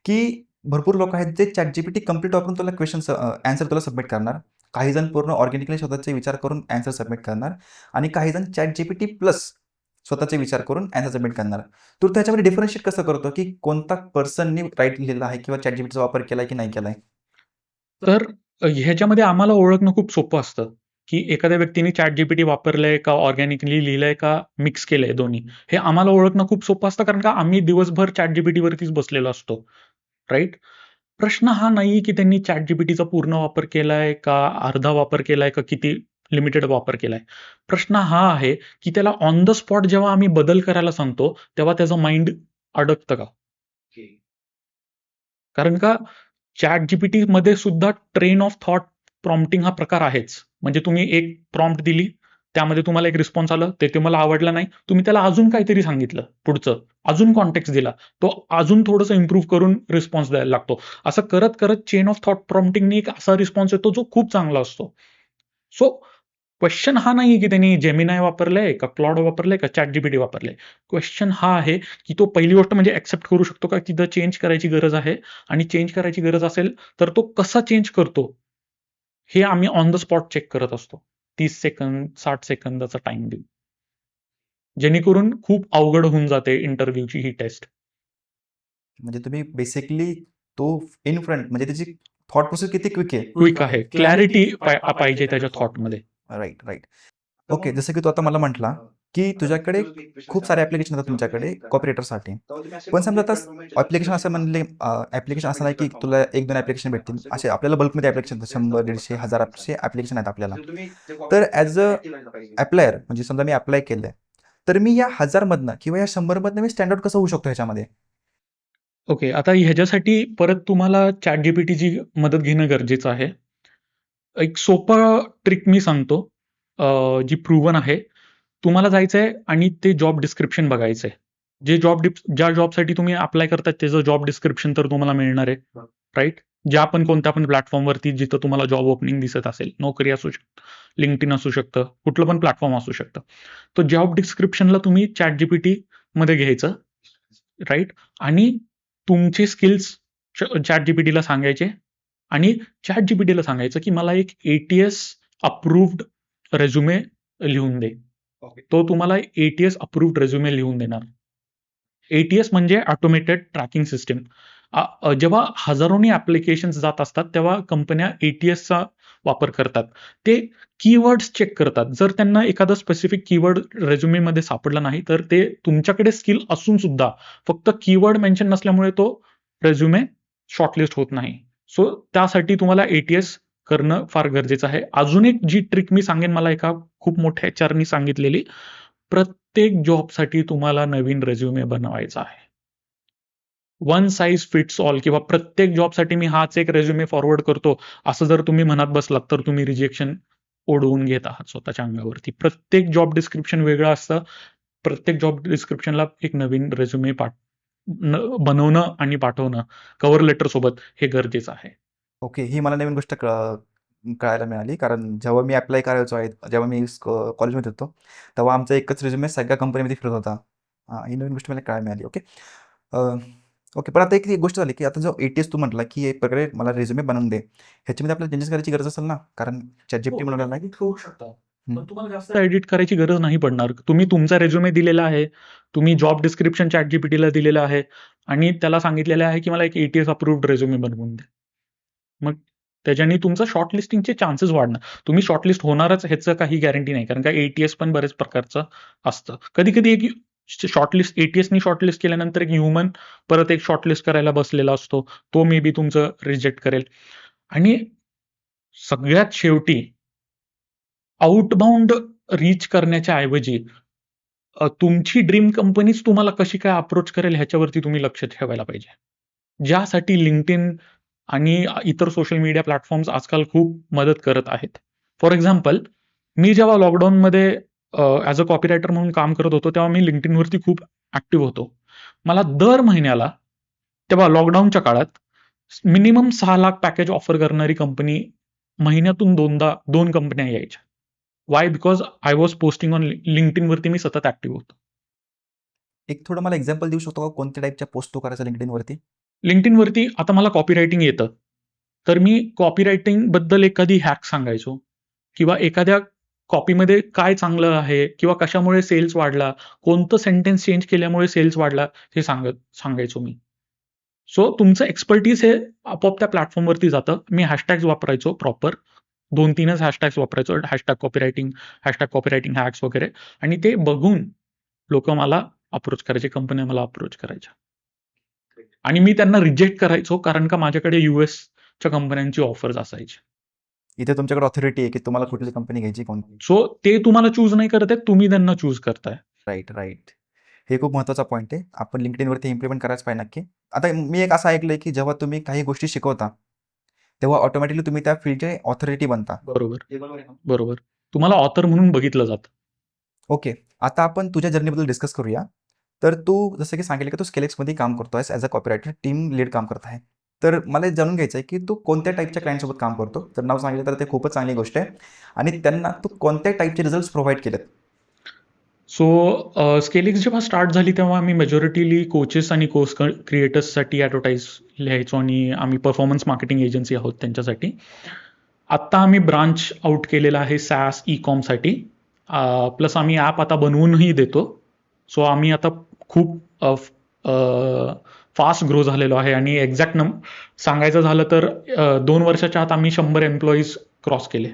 की भरपूर लोकं आहेत जे ChatGPT कंप्लीट वापरून तुला क्वेशन्स ॲन्सर तुला सबमिट करणार. काही जण पूर्ण ऑर्गॅनिकली स्वतःचे विचार करून ॲन्सर सबमिट करणार आणि काही जण ChatGPT प्लस स्वतःचे विचार करून ॲन्सर सबमिट करणार. तर त्याच्यामध्ये डिफरन्शिएट कसं करतो, की कोणता पर्सननी राईट लिहिलेला आहे किंवा ChatGPTचा वापर केलाय की नाही केलाय? तर ह्याच्यामध्ये आम्हाला ओळखणं खूप सोपं असतं, की एखाद्या व्यक्तीने ChatGPT वापरलंय का ऑर्गॅनिकली लिहिलंय का मिक्स केलंय दोन्ही. हे आम्हाला ओळखणं खूप सोपं असतं कारण का आम्ही दिवसभर ChatGPT वरतीच बसलेलो असतो. राइट? प्रश्न हा नाही की त्यांनी ChatGPTचा पूर्ण वापर केलाय का अर्धा वापर केलाय का किती लिमिटेड वापर केलाय. प्रश्न हा आहे, की त्याला ऑन द स्पॉट जेव्हा आम्ही बदल करायला सांगतो, तेव्हा त्याचं माइंड अडकतं का? कारण का ChatGPTमध्ये सुद्धा ट्रेन ऑफ थॉट प्रॉम्प्टिंग हा प्रकार आहेच. म्हणजे तुम्ही एक प्रॉम्प्ट दिली, त्यामध्ये तुम्हाला एक रिस्पॉन्स आलं, ते तुम्हाला आवडलं नाही. तुम्ही त्याला अजून काहीतरी सांगितलं पुढचं, अजून कॉन्टेक्स्ट दिला. तो अजून थोडंसं इम्प्रूव्ह करून रिस्पॉन्स द्यायला लागतो. असं करत चेन ऑफ थॉट प्रॉम्प्टिंगनी एक असा रिस्पॉन्स येतो जो खूप चांगला असतो. सो क्वेश्चन हा नाहीये की त्यांनी Gemini वापरलंय का Claude वापरलंय का ChatGPT वापरलंय. क्वेश्चन हा आहे की तो पहिली गोष्ट म्हणजे एक्सेप्ट करू शकतो का तिथं चेंज करायची गरज आहे आणि चेंज करायची गरज असेल तर तो कसा चेंज करतो, हे आम्ही ऑन द स्पॉट चेक करत असतो. 30 सेकंद, 60 सेकंदाचा टाईम देऊन. जेणेकरून खूप अवघड होऊन जाते इंटरव्ह्यूची ही टेस्ट. म्हणजे तुम्ही बेसिकली तो इन फ्रंट म्हणजे त्याची थॉट प्रोसेस किती क्विक आहे. क्विक आहे. क्लॅरिटी पाहिजे त्याच्या थॉटमध्ये. Right, right. ओके. जसं की तू आता मला म्हटला, की तुझ्याकडे खूप सारे ॲप्लिकेशन येतात तुमच्याकडे कॉपीरायटरसाठी. पण समजा आता ॲप्लिकेशन असं म्हणले ॲप्लिकेशन असं नाही की तुला 1-2 ॲप्लिकेशन भेटतील. असे आपल्याला बल्कमध्ये ॲप्लिकेशन येतात. 100, 150, 1000 असे ॲप्लिकेशन आहेत आपल्याला. तर ॲज अ ॲप्लायर म्हणजे समजा मी ॲप्लाय केलंय, तर मी या 1000 मधनं किंवा या 100 मधनं मी स्टँड आउट कसं होऊ शकतो ह्याच्यामध्ये? ओके. आता ह्याच्यासाठी परत तुम्हाला ChatGPTची मदत घेणं गरजेचं आहे. एक सोपा ट्रिक मी सांगतो, जी प्रूव्हन आहे. तुम्हाला जायचंय आणि ते जॉब डिस्क्रिप्शन बघायचंय. ज्या जॉबसाठी तुम्ही अप्लाय करताय त्याचं जॉब डिस्क्रिप्शन तर तुम्हाला मिळणार आहे, राइट? ज्या पण कोणत्या पण प्लॅटफॉर्मवरती जिथं तुम्हाला जॉब ओपनिंग दिसत असेल, नोकरी असू शकतं, LinkedIn असू शकतं, कुठलं पण प्लॅटफॉर्म असू शकतं. तो जॉब डिस्क्रिप्शनला तुम्ही ChatGPT मध्ये घ्यायचं, राइट? आणि तुमचे स्किल्स ChatGPTला सांगायचे आणि ChatGPTला सांगायचं, की मला एक ATS अप्रूव्ड रिझ्युमे लिहून दे. तो तुम्हाला ATS अप्रूव्ड रिझ्युमे लिहून देणार. ATS म्हणजे ऑटोमेटेड ट्रॅकिंग सिस्टीम. जेव्हा हजारोनी ॲप्लिकेशन्स जात असतात, तेव्हा कंपन्या ATSचा वापर करतात. ते कीवर्ड्स चेक करतात. जर त्यांना एखादा स्पेसिफिक कीवर्ड रिझ्युमेमध्ये सापडला नाही, तर ते तुमच्याकडे स्किल असून सुद्धा फक्त कीवर्ड मेन्शन नसल्यामुळे तो रिझ्युमे शॉर्टलिस्ट होत नाही. सो त्यासाठी तुम्हाला ATS करणं फार गरजेचं आहे. अजून एक जी ट्रिक मी सांगेन, मला एका खूप मोठ्या HRनी सांगितलेली, प्रत्येक जॉबसाठी तुम्हाला नवीन रिझ्युमे बनवायचा आहे. वन साइज फिट्स ऑल किंवा प्रत्येक जॉबसाठी मी हाच एक रिझ्युमे फॉरवर्ड करतो, असं जर तुम्ही म्हणत बसलात, तर तुम्ही रिजेक्शन ओढवून घेत आहात स्वतःच्या अंगावरती. प्रत्येक जॉब डिस्क्रिप्शन वेगळं असतं. प्रत्येक जॉब डिस्क्रिप्शनला एक नवीन रिझ्युमे बनवणं आणि पाठवणं कव्हर लेटर सोबत हे गरजेचं आहे. ओके, ही मला नवीन गोष्ट कळायला मिळाली. कारण जेव्हा मी अप्लाय करायचो आहे, जेव्हा मी कॉलेजमध्ये होतो, तेव्हा आमचा एकच रिझ्युमे सगळ्या कंपनीमध्ये फिरत होता. ही नवीन गोष्ट मला कळायला मिळाली. ओके. ओके, पण आता एक गोष्ट झाली, की आता जो ATS तू म्हटला, की एक प्रकारे मला रिझ्युमे बनवून दे. ह्याच्यामध्ये आपल्याला चेंजेस करायची गरज असेल ना? कारण ChatGPT म्हणून नाही. होऊ शकतं. पण तुम्हाला जास्त एडिट करायची गरज नाही पडणार. तुम्ही तुमचा रिझ्युमे दिलेला आहे. तुम्ही जॉब डिस्क्रिप्शन ChatGPTला दिलेलं आहे आणि त्याला सांगितलेलं आहे, की मला एक ATS अप्रूव्ड रिझ्युमे बनवून दे. मग त्याच्याने तुमचं शॉर्टलिस्टिंगचे चान्सेस वाढणार. तुम्ही शॉर्टलिस्ट होणारच ह्याचं काही गॅरंटी नाही. कारण का ATS पण बरेच प्रकारचं असतं. कधी-कधी एक ATSनी शॉर्टलिस्ट केल्यानंतर एक ह्युमन परत एक शॉर्टलिस्ट करायला बसलेला असतो. तो मे बी तुमचं रिजेक्ट करेल. आणि सगळ्यात शेवटी आउटबाउंड रीच करण्याच्या ऐवजी तुमची ड्रीम कंपनीच तुम्हाला कशी काय अप्रोच करेल ह्याच्यावरती तुम्ही लक्ष ठेवायला पाहिजे. ज्यासाठी LinkedIn आणि इतर सोशल मीडिया प्लॅटफॉर्म्स आजकाल खूप मदत करत आहेत. फॉर एक्झाम्पल, मी जेव्हा लॉकडाऊनमध्ये ॲज अ कॉपीरायटर म्हणून काम करत होतो, तेव्हा मी LinkedInवरती खूप ॲक्टिव्ह होतो. मला दर महिन्याला तेव्हा लॉकडाऊनच्या काळात मिनिमम 6 लाख पॅकेज ऑफर करणारी कंपनी महिन्यातून 2 कंपन्या यायच्या. Why? Because I was posting on LinkedInवरती मी सतत ॲक्टिव्ह होतो. एक थोडं मला एक्झाम्पल देऊ शकतो का? कोणत्या टाईपच्या पोस्ट तू करायचा LinkedInवरती? LinkedInवरती आता मला कॉपी रायटिंग येतं. तर मी कॉपी रायटिंगबद्दल एखादी हॅक सांगायचो किंवा एखाद्या कॉपीमध्ये काय चांगलं आहे किंवा कशामुळे सेल्स वाढला, कोणतं सेंटेन्स चेंज केल्यामुळे सेल्स वाढला, हे सांगायचो मी. सो तुमचं एक्सपर्टीज हे आपोआप त्या प्लॅटफॉर्मवरती जातं. मी हॅशटॅग्स वापरायचो प्रॉपर. 2-3च हॅशटॅग्स वापरायचो. हॅशटॅग कॉपी रायटिंग हॅक्स वगैरे, आणि ते बघून लोकं मला अप्रोच करायचे, कंपन्या मला अप्रोच करायच्या. आणि मी त्यांना रिजेक्ट करायचो, कारण का माझ्याकडे यूएसच्या कंपन्यांची ऑफर्स असायची. इथे तुमच्याकडे ऑथॉरिटी आहे, की तुम्हाला कुठली कंपनी घ्यायची, कोणती? सो ते तुम्हाला चूज नाही करत आहेत, तुम्ही त्यांना चूज करताय. Right, right. हे खूप महत्त्वाचा पॉईंट आहे. आपण LinkedInवरती इम्प्लिमेंट करायच पाहिजे नक्की. आता मी एक असं ऐकलंय, की जेव्हा तुम्ही काही गोष्टी शिकवता, तेव्हा ऑटोमॅटिकली तुम्ही त्या फील्डचे ऑथॉरिटी बनता. बरोबर, हे बरोबर आहे ना? बरोबर. तुम्हाला ऑथर म्हणून बघितलं जातं. ओके. आता आपण तुझ्या जर्नीबद्दल डिस्कस करूया. तर तू जसं की सांगितलं, की तू स्केलेक्समध्ये काम करतोयस as a copywriter, team lead काम करत आहे. तर मला हे जाणून घ्यायचं आहे, की तू कोणत्या टाईपच्या क्लायंटसोबत काम करतो? तर नाव सांगितलं तर ते खूपच चांगली गोष्ट आहे. आणि त्यांना तू कोणत्या टाईपचे रिझल्ट्स प्रोव्हाईड केलेत? सो स्केलिक्स जेव्हा स्टार्ट झाली, तेव्हा आम्ही मेजॉरिटीली कोचेस आणि कोर्स क्रिएटर्ससाठी ॲडव्हर्टाईज लिहायचो आणि आम्ही परफॉर्मन्स मार्केटिंग एजन्सी आहोत त्यांच्यासाठी. आत्ता आम्ही ब्रांच आउट केलेला आहे SaaS ई-कॉमसाठी. प्लस आम्ही ॲप आता बनवूनही देतो. सो आम्ही आता खूप फास्ट ग्रो झालेलो आहे आणि एक्झॅक्ट सांगायचं झालं तर 2 वर्षाच्या आत आम्ही 100 एम्प्लॉईज क्रॉस केले.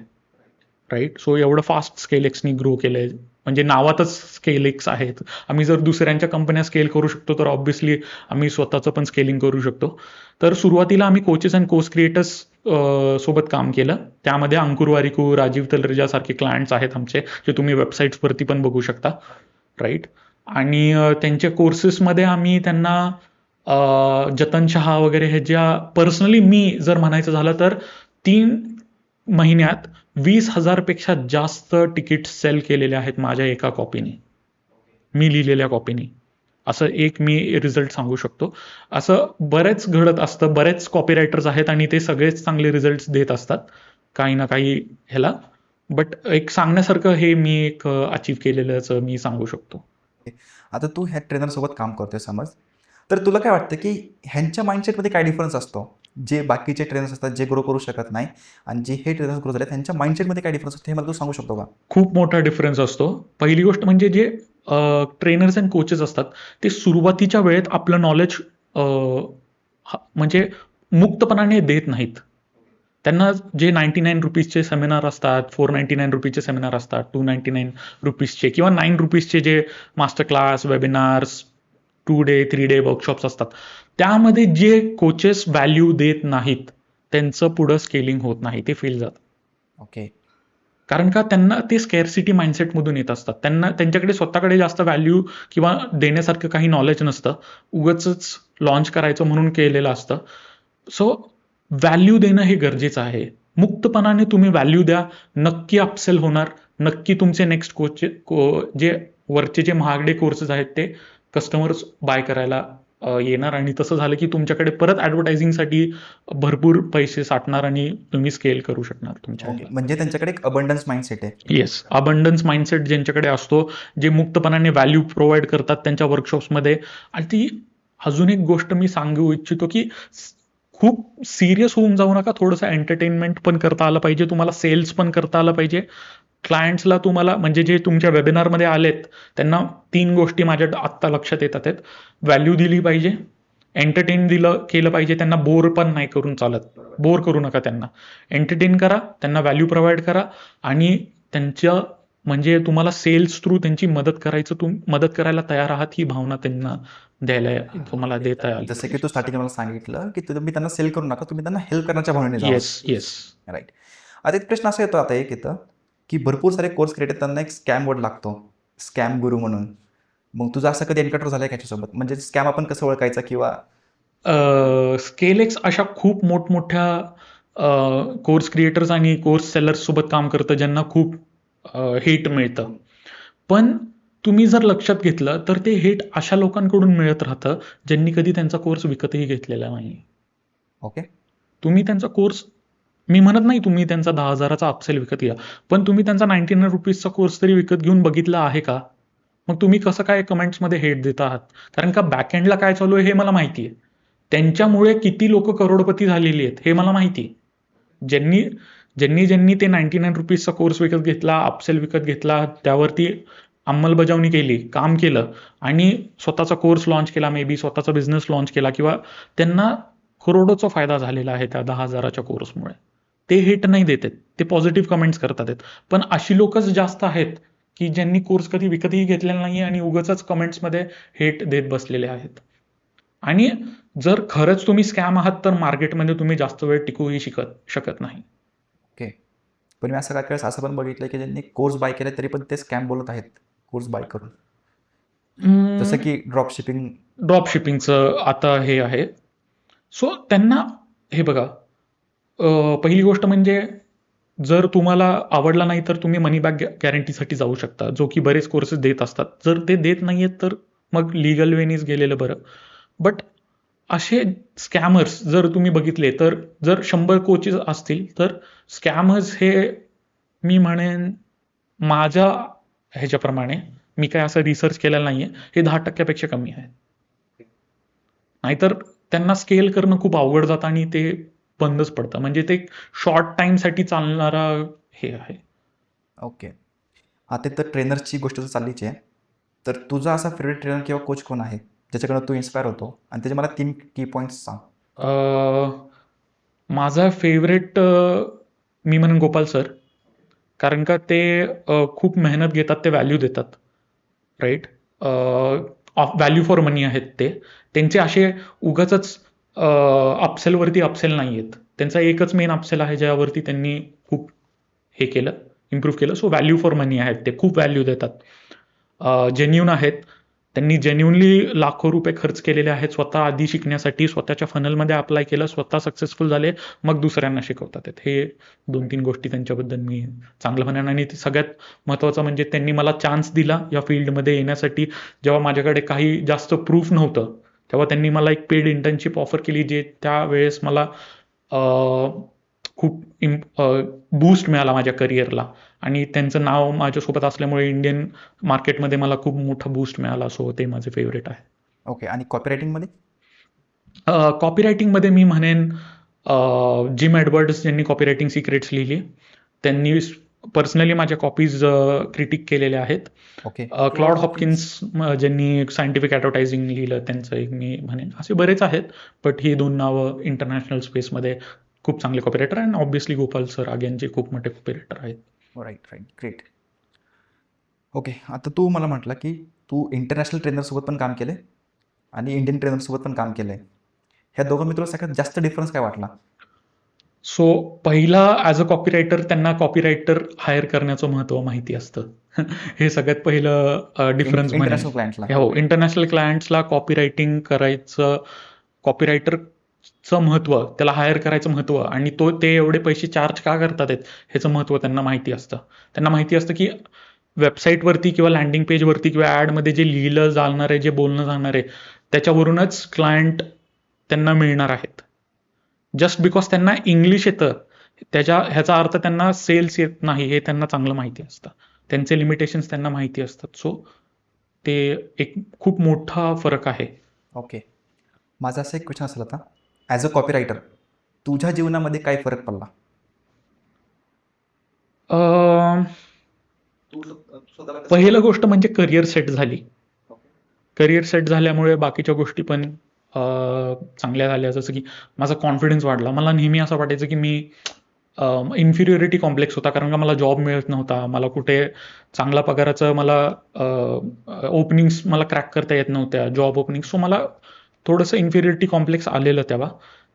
राईट? सो एवढं फास्ट स्केलेक्सनी ग्रो केलंय. म्हणजे नावातच स्केलेक्स आहेत. आम्ही जर दुसऱ्यांच्या कंपन्या स्केल करू शकतो, तर ऑब्व्हियसली आम्ही स्वतःचं पण स्केलिंग करू शकतो. तर सुरुवातीला आम्ही कोचेस आणि कोर्स क्रिएटर्स सोबत काम केलं. त्यामध्ये अंकुर वारिकू, राजीव तलरेजासारखे क्लायंट्स आहेत आमचे, जे तुम्ही वेबसाईट्सवरती पण बघू शकता. राईट? आणि त्यांच्या कोर्सेसमध्ये आम्ही त्यांना जतन शहा वगैरे हे ज्या पर्सनली मी जर म्हणायचं झालं तर 3 महिन्यात 20,000 पेक्षा जास्त तिकीट सेल केलेले आहेत माझ्या एका कॉपीने, मी लिहिलेल्या कॉपीने. असं एक मी रिझल्ट सांगू शकतो. असं बरेच घडत असतं, बरेच कॉपीरायटर्स आहेत आणि ते सगळेच चांगले रिझल्ट्स देत असतात काही ना काही ह्याला. बट एक सांगण्यासारखं हे मी एक अचीव केलेलंच मी सांगू शकतो. आता तू ह्या ट्रेनरसोबत काम करतोय समज, तर तुला काय वाटतं की ह्यांच्या माइंडसेटमध्ये काय डिफरन्स असतो? जे बाकीचे ट्रेनर्स असतात जे ग्रो करू शकत नाही आणि जे हे ट्रेनर्स ग्रो झाले त्यांच्या माइंडसेटमध्ये काय डिफरन्स असतो हे मला तू सांगू शकतो का? खूप मोठा डिफरन्स असतो. पहिली गोष्ट म्हणजे जे ट्रेनर्स अँड कोचेस असतात, ते सुरुवातीच्या वेळेत आपलं नॉलेज म्हणजे मुक्तपणाने देत नाहीत. त्यांना जे ₹99 सेमिनार असतात, ₹499 सेमिनार असतात, ₹299 किंवा ₹9 जे master class, webinars, 2 day, 3 day workshops असतात. त्यामध्ये जे कोचेस व्हॅल्यू देत नाहीत, त्यांचं पुढं स्केलिंग होत नाही. ते फेल जातं. ओके. कारण का त्यांना ते स्केअरसिटी माइंडसेटमधून येत असतात. त्यांच्याकडे स्वतःकडे जास्त व्हॅल्यू किंवा देण्यासारखं काही नॉलेज नसतं. उगाचच लॉन्च करायचं म्हणून केलेलं असतं. सो व्हॅल्यू देणं हे गरजेचं आहे. मुक्तपणाने तुम्ही व्हॅल्यू द्या, नक्की अपसेल होणार. नक्की तुमचे नेक्स्ट जे वरचे जे महागडे कोर्सेस आहेत ते कस्टमर्स बाय करायला येणार आणि तसं झालं की तुमच्याकडे परत ॲडव्हर्टायझिंगसाठी भरपूर पैसे साठणार आणि तुम्ही स्केल करू शकणार तुमच्या ओके. ह्याला. म्हणजे त्यांच्याकडे एक अबंडन्स माइंडसेट आहे. येस, अबंडन्स माइंडसेट ज्यांच्याकडे असतो, जे मुक्तपणाने व्हॅल्यू प्रोव्हाइड करतात त्यांच्या वर्कशॉप्समध्ये. आणि ती अजून एक गोष्ट मी सांगू इच्छितो, की खूप सिरियस होऊन जाऊ नका. थोडंसं एंटरटेनमेंट पण करता आलं पाहिजे, तुम्हाला सेल्स पण करता आलं पाहिजे. क्लायंट्सला तुम्हाला म्हणजे जे तुमच्या वेबिनारमध्ये आलेत, त्यांना 3 गोष्टी माझ्या आत्ता लक्षात येतात आहेत. व्हॅल्यू दिली पाहिजे, एंटरटेन केलं पाहिजे, त्यांना बोर पण नाही करून चालत. बोर करू नका त्यांना. एंटरटेन करा, त्यांना व्हॅल्यू प्रोव्हाइड करा आणि त्यांच्या म्हणजे तुम्हाला सेल्स थ्रू त्यांची मदत करायला तयार आहात ही भावना त्यांना द्यायला तुम्हाला देता आली जसं की पाहिजे. तू स्टार्टिंगला मला सांगितलं की तुम्ही त्यांना सेल करू नका, तुम्ही त्यांना हेल्प करण्याच्या भावनेने जावा. Yes, yes. राईट. आता एक प्रश्न असा येतो आता एक इथं, की भरपूर सारे कोर्स क्रिएटर त्यांना एक स्कॅम वर्ड लागतो, स्कॅम गुरु म्हणून. मग तुझं असं कधी एन्काउंटर झालंय का याच्यासोबत? म्हणजे स्कॅम आपण कसं ओळखायचं किंवा स्केलेक्स अशा खूप मोठमोठ्या कोर्स क्रिएटर्स आणि कोर्स सेलर्स सोबत काम करतं ज्यांना खूप हिट मिळतं. पण तुम्ही जर लक्षात घेतलं तर ते हिट अशा लोकांकडून मिळत राहतं ज्यांनी कधी त्यांचा कोर्स विकतही घेतलेला नाही. ओके. तुम्ही त्यांचा कोर्स, मी म्हणत नाही तुम्ही त्यांचा 10,000चा अपसेल विकत घ्या, पण तुम्ही त्यांचा ₹99चा कोर्स तरी विकत घेऊन बघितला आहे का? मग तुम्ही कसं काय कमेंट्समध्ये हेट देत आहात? कारण का बॅकएंडला काय चालू आहे हे मला माहिती आहे. त्यांच्यामुळे किती लोक करोडपती झालेली आहेत हे मला माहिती आहे. ज्यांनी ज्यांनी ते ₹99चा कोर्स विकत घेतला, अपसेल विकत घेतला, त्यावरती अंमलबजावणी केली, काम केलं आणि स्वतःचा कोर्स लॉन्च केला, मे बी स्वतःचा बिझनेस लॉन्च केला किंवा त्यांना करोडोचा फायदा झालेला आहे त्या 10,000च्या कोर्समुळे. ते हिट नाही देत आहेत. ते पॉझिटिव्ह कमेंट्स करतात आहेत. पण अशी लोकच जास्त आहेत, की ज्यांनी कोर्स कधी विकतही घेतलेला नाही आणि उगाचच कमेंट्समध्ये हेट देत बसलेले आहेत. आणि जर खरंच तुम्ही स्कॅम आहात तर मार्केटमध्ये तुम्ही जास्त वेळ टिकूही शकत नाही. ओके. पण मी असं काय वेळेस असं पण बघितलं की ज्यांनी कोर्स बाय केले तरी पण ते स्कॅम बोलत आहेत कोर्स बाय करून. जसं की ड्रॉप शिपिंग. ड्रॉप शिपिंगचं आता हे आहे. सो त्यांना हे बघा, पहिली गोष्ट म्हणजे जर तुम्हाला आवडला नाही तर तुम्ही मनी बॅक गॅरंटीसाठी जाऊ शकता, जो की बरेच कोर्सेस देत असतात. जर ते देत नाहीयेत तर मग लीगल वेनीच गेलेलं बरं. बट असे स्कॅमर्स जर तुम्ही बघितले तर जर 100 कोचेस असतील तर स्कॅमर्स हे मी म्हणेन माझ्या ह्याच्याप्रमाणे, मी काय असं रिसर्च केलेला नाहीये, हे 10% कमी आहे. नाहीतर त्यांना स्केल करणं खूप अवघड जातं आणि ते बंदच पडतं. म्हणजे ते शॉर्ट टाईमसाठी चालणारा हे आहे. ओके. आता तर ट्रेनर्सची गोष्ट तर चाललीच आहे. तर तुझा असा फेवरेट ट्रेनर किंवा कोच कोण आहे ज्याच्याकडून तू इन्स्पायर होतो आणि त्याचे मला 3 की पॉईंट्स सांग. माझा फेवरेट मी म्हणेन गोपाल सर. कारण का ते खूप मेहनत घेतात, ते व्हॅल्यू देतात. राईट. व्हॅल्यू फॉर मनी आहेत ते. त्यांचे असे उगाचच अपसेलवरती अपसेल नाही आहेत. त्यांचा एकच मेन अपसेल आहे ज्यावरती त्यांनी खूप हे केलं, इम्प्रूव्ह केलं. सो व्हॅल्यू फॉर मनी आहेत ते, खूप व्हॅल्यू देतात. जेन्युन आहेत. त्यांनी जेन्युनली लाखो रुपये खर्च केलेले आहेत स्वतः आधी शिकण्यासाठी, स्वतःच्या फनलमध्ये अप्लाय केलं, स्वतः सक्सेसफुल झाले, मग दुसऱ्यांना शिकवतात आहेत. हे 2-3 गोष्टी त्यांच्याबद्दल मी चांगलं म्हणेन. आणि सगळ्यात महत्त्वाचं म्हणजे त्यांनी मला चान्स दिला या फील्डमध्ये येण्यासाठी. जेव्हा माझ्याकडे काही जास्त प्रूफ नव्हतं, तेव्हा त्यांनी मला एक पेड इंटर्नशिप ऑफर केली, जे त्यावेळेस मला खूप बूस्ट मिळाला माझ्या करिअरला. आणि त्यांचं नाव माझ्यासोबत असल्यामुळे इंडियन मार्केटमध्ये मला खूप मोठा बूस्ट मिळाला. सो ते माझे फेवरेट आहे. ओके. आणि कॉपीरायटिंगमध्ये? कॉपीरायटिंगमध्ये मी म्हणेन जिम एडवर्ड्स ज्यांनी कॉपीरायटिंग सिक्रेट्स लिहिली, त्यांनी पर्सनली माझ्या कॉपीज क्रिटिक केलेल्या आहेत. ओके. क्लॉड हॉपकिन्स ज्यांनी सायंटिफिक ॲडव्हर्टायझिंग लिहिलं, त्यांचं एक मी म्हणेन. असे बरेच आहेत, बट ही 2 नावं इंटरनॅशनल स्पेसमध्ये खूप चांगले कॉपीरायटर आणि ऑब्व्हियसली गोपाल सर यांचे खूप मोठे कॉपीरायटर आहेत. राईट. ग्रेट. ओके. आता तू मला म्हटलं की तू इंटरनॅशनल ट्रेनरसोबत पण काम केलं आणि इंडियन ट्रेनरसोबत पण काम केलं आहे. ह्या दोघांमध्ये तुला सगळ्यात जास्त डिफरन्स काय वाटला? सो पहिला ॲज अ कॉपीरायटर त्यांना कॉपीरायटर हायर करण्याचं महत्त्व माहिती असतं. हे सगळ्यात पहिलं डिफरन्स म्हणेन. इंटरनॅशनल क्लायंटला. हो, इंटरनॅशनल क्लायंट्सला कॉपीरायटिंग करायचं, कॉपीरायटरचं महत्त्व, त्याला हायर करायचं महत्त्व आणि ते एवढे पैसे चार्ज का करतात आहेत ह्याचं महत्त्व त्यांना माहिती असतं. त्यांना माहिती असतं की वेबसाईटवरती किंवा लँडिंग पेजवरती किंवा ॲडमध्ये जे लिहिलं जाणार आहे, जे बोलणं जाणार आहे, त्याच्यावरूनच क्लायंट त्यांना मिळणार आहेत. जस्ट बिकॉज त्यांना इंग्लिश येतं ह्याचा अर्थ त्यांना सेल्स येत नाही, हे त्यांना चांगलं माहिती असतं. त्यांचे लिमिटेशन्स त्यांना माहिती असतात. सो ते एक खूप मोठा फरक आहे. ओके. माझा असं एक क्वेश्चन असेल आता, ॲज अ कॉपीरायटर तुझ्या जीवनामध्ये काय फरक पडला? पहिलं गोष्ट म्हणजे करिअर सेट झाली. करिअर सेट झाल्यामुळे बाकीच्या गोष्टी पण चांगल्या झाल्या. जसं की माझा कॉन्फिडन्स वाढला. मला नेहमी असं वाटायचं की मी इन्फिरियरिटी कॉम्प्लेक्स होता, कारण का मला जॉब मिळत नव्हता. मला कुठे चांगला पगाराचं ओपनिंग्स मला क्रॅक करता येत नव्हत्या, जॉब ओपनिंग्स. सो मला थोडंसं इन्फिरियरिटी कॉम्प्लेक्स आलेलं तेव्हा.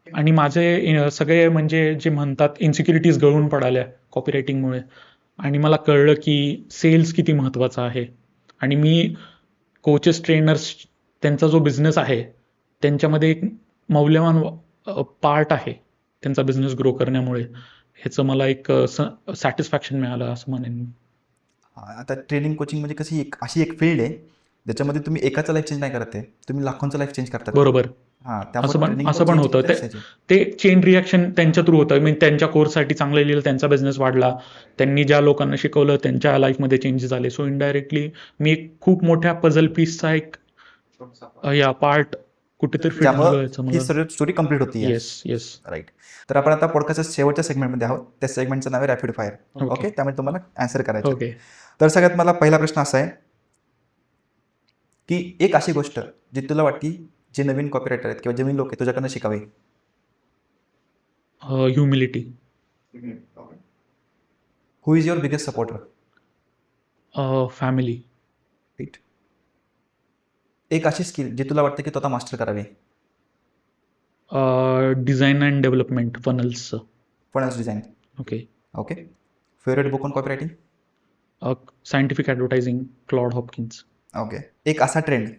आणि माझे सगळे म्हणजे जे म्हणतात इन्सिक्युरिटीज गळून पडाल्या कॉपीरायटिंगमुळे. आणि मला कळलं की सेल्स किती महत्त्वाचा आहे. आणि मी कोचेस, ट्रेनर्स, त्यांचा जो बिझनेस आहे त्यांच्यामध्ये एक मौल्यवान पार्ट आहे त्यांचा बिझनेस ग्रो करण्यामुळे. ह्याचं मला एक सॅटिस्फॅक्शन मिळालं असं म्हणेन मी. आता ट्रेनिंग कोचिंग म्हणजे कशी अशी एक फील्ड आहे ज्याच्यामध्ये तुम्ही एकाचं लाईफ चेंज नाही करत आहे, तुम्ही लाखोंचं लाईफ चेंज करतात. बरोबर. हां, असं त्यामुळे पण होतं. ते चेन रिॲक्शन त्यांच्या थ्रू होतं. मी त्यांच्या कोर्ससाठी चांगलं लिहिलं, त्यांचा बिझनेस वाढला. त्यांनी ज्या लोकांना शिकवलं त्यांच्या लाईफमध्ये चेंजेस झाले. सो इनडायरेक्टली मी एक खूप मोठ्या पझल पीसचा एक पार्ट कुठेतरी फिट झालो त्यामुळे याचं ही मला. सर्व स्टोरी कम्प्लीट होती. येस. राईट. तर आपण आता पॉडकास्टच्या शेवटच्या सेगमेंटमध्ये आहोत. त्या सेगमेंटचं नाव आहे रॅपिड फायर. Okay. ओके. त्यामुळे तुम्हाला आन्सर करायचं. ओके. तर सगळ्यात मला पहिला प्रश्न असा आहे की एक अशी गोष्ट जी तुला वाटते जे नवीन कॉपीरायटर आहेत किंवा नवीन लोक आहेत तुझ्याकडनं शिकावे. Humility. Who is your biggest supporter? Family. Right. एक अशी स्किल जी तुला वाटते की तो आता मास्टर करावी. डिझाईन अँड डेव्हलपमेंट फनल्सचं. Funnels design. Okay. Favourite book on copywriting? Scientific advertising, Claude Hopkins. Okay. एक असा ट्रेंड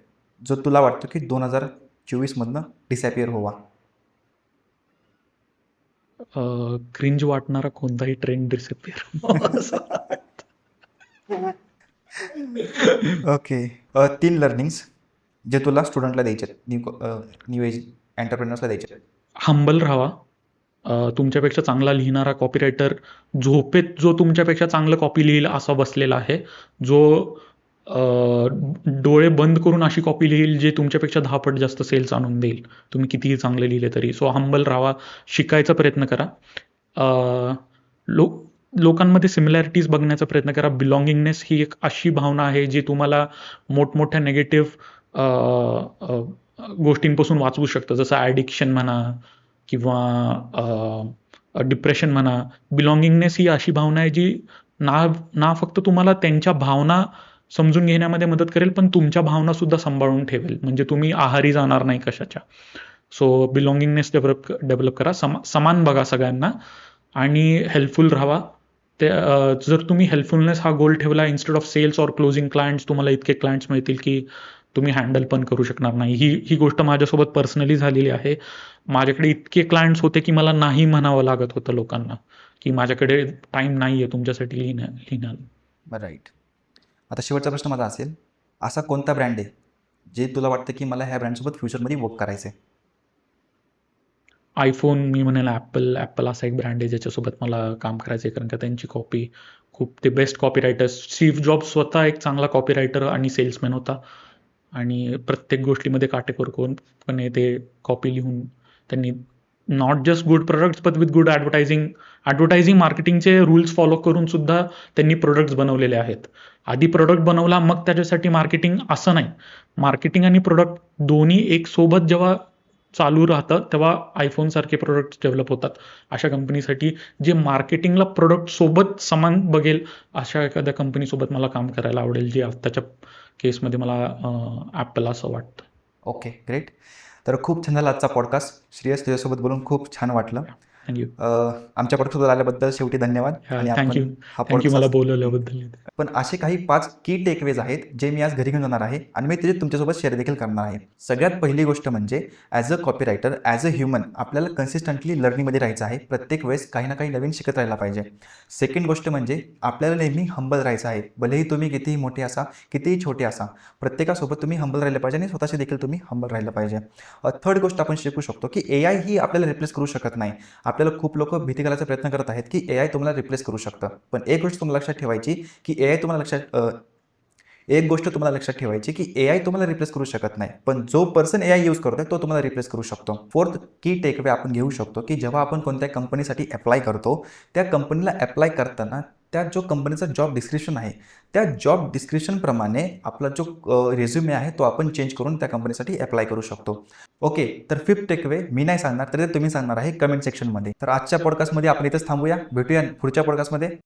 जो तुला वाटतो की 2024 डिसॅपियर व्हावा. क्रिंज वाटणारा कोणताही ट्रेंड डिसअपियर. ओके. 3 लर्निंग्स जे तुला स्टुडंटला द्यायचे न्यू एज एंटरप्रेनर्सला द्यायचे. हंबल राहावा. तुमच्यापेक्षा चांगला लिहिणारा कॉपीरायटर झोपेत जो तुमच्यापेक्षा चांगलं कॉपी लिहिल असा बसलेला आहे, जो डोळे बंद करून अशी कॉपी लिहिल जे तुमच्यापेक्षा 10 पट जास्त सेल्स आणून देईल, तुम्ही कितीही चांगले लिहिले तरी. सो हंबल राहावा, शिकायचा प्रयत्न करा. लोकांमध्ये सिमिलॅरिटीज बघण्याचा प्रयत्न करा. बिलॉंगिंगनेस ही एक अशी भावना आहे जी तुम्हाला मोठमोठ्या नेगेटिव्ह गोष्टींपासून वाचवू शकतं, जसं ॲडिक्शन म्हणा किंवा डिप्रेशन म्हणा. बिलॉंगिंगनेस ही अशी भावना आहे जी ना फक्त तुम्हाला त्यांच्या भावना समजून घेण्यामध्ये मदत करेल, पण तुमच्या भावनासुद्धा सांभाळून ठेवेल, म्हणजे तुम्ही आहारी जाणार नाही कशाच्या. सो बिलॉंगिंगनेस डेव्हलप करा. समान बघा सगळ्यांना आणि हेल्पफुल राहावा. जर तुम्ही हेल्पफुलनेस हा गोल ठेवला, instead of sales or closing clients, तुम्हाला इतके क्लायंट्स मिळतील की तुम्ही हँडल पण करू शकणार नाही. ही गोष्ट माझ्यासोबत पर्सनली झालेली आहे. माझ्याकडे इतके क्लायंट्स होते की मला नाही म्हणावं लागत होतं लोकांना, की माझ्याकडे टाईम नाही आहे तुमच्यासाठी लिहिण्याला. राईट. आता शेवटचा प्रश्न माझा असेल, असा कोणता ब्रँड आहे जे तुला वाटतं की मला ह्या ब्रँडसोबत फ्युचरमध्ये वर्क करायचं आहे? आयफोन मी म्हणेल ॲपल असा एक ब्रँड आहे ज्याच्यासोबत मला काम करायचं आहे, कारण का त्यांची कॉपी खूप ते best copy writers. Steve jobs स्वतः एक चांगला कॉपी रायटर आणि सेल्समॅन होता आणि प्रत्येक गोष्टीमध्ये काटेकोरपणे ते कॉपी लिहून त्यांनी not just good products but with good advertising मार्केटिंगचे रूल्स फॉलो करून सुद्धा त्यांनी प्रोडक्ट्स बनवलेले आहेत. आधी प्रोडक्ट बनवला मग त्याच्यासाठी मार्केटिंग असं नाही. मार्केटिंग आणि प्रोडक्ट दोन्ही एक सोबत जेव्हा चालू राहतं तेव्हा आयफोनसारखे प्रोडक्ट्स डेव्हलप होतात. अशा कंपनीसाठी जे मार्केटिंगला प्रोडक्ट सोबत समान बघेल अशा एखाद्या कंपनीसोबत मला काम करायला आवडेल, जे आत्ताच्या केसमध्ये मला ॲपल असं वाटतं. Okay, great. तर खूप छान झाला आजचा पॉडकास्ट. श्रेयस, तुझ्यासोबत बोलून खूप छान वाटलं. थँक्यू. आमच्या पॉडकास्टसोबत आल्याबद्दल शेवटी धन्यवाद. आणि थँक्यू आपण हा थँक्यू मला पॉडकास्ट बोलवल्याबद्दल. पण असे काही 5 की टेकवेज आहेत जे मी आज घरी घेऊन जाणार आहे आणि मी ते तुमच्यासोबत शेअर देखील करणार आहे. सगळ्यात पहिली गोष्ट म्हणजे as a copywriter, as a human आपल्याला कन्सिस्टंटली लर्निंगमध्ये राहायचं आहे. प्रत्येक वेळेस काही ना काही नवीन शिकत राहायला पाहिजे. सेकंड गोष्ट म्हणजे आपल्याला नेहमी हंबल राहायचं आहे. भलेही तुम्ही कितीही मोठे असा, कितीही छोटे असा, प्रत्येकासोबत तुम्ही हंबल राहिलं पाहिजे आणि स्वतःशी देखील तुम्ही हंबल राहिलं पाहिजे. थर्ड गोष्ट आपण शिकू शकतो की AI ही आपल्याला रिप्लेस करू शकत नाही. आपल्याला खूप लोक भीती घालायचा प्रयत्न करत आहेत की AI तुम्हाला रिप्लेस करू शकतं. पण एक गोष्ट तुम्हाला लक्षात ठेवायची की एक गोष्ट तुम्हाला लक्षात ठेवायची की AI तुम्हाला रिप्लेस करू शकत नाही, पण जो पर्सन AI यूज करतोय तो तुम्हाला रिप्लेस करू शकतो. फोर्थ की टेकवे आपण घेऊ शकतो की जेव्हा आपण कोणत्या कंपनीसाठी अप्लाय करतो, त्या कंपनीला अप्लाय करताना त्या जो कंपनीचा जॉब डिस्क्रिप्शन आहे, त्या जॉब डिस्क्रिप्शनप्रमाणे आपला जो रिझ्युमे आहे तो आपण चेंज करून त्या कंपनीसाठी अप्लाय करू शकतो. ओके, तर फिफ्थ टेकवे मी नाही सांगणार, तर ते तुम्ही सांगणार आहे कमेंट सेक्शनमध्ये. तर आजच्या पॉडकास्टमध्ये आपण इथंच थांबूया. भेटूया पुढच्या पॉडकास्टमध्ये.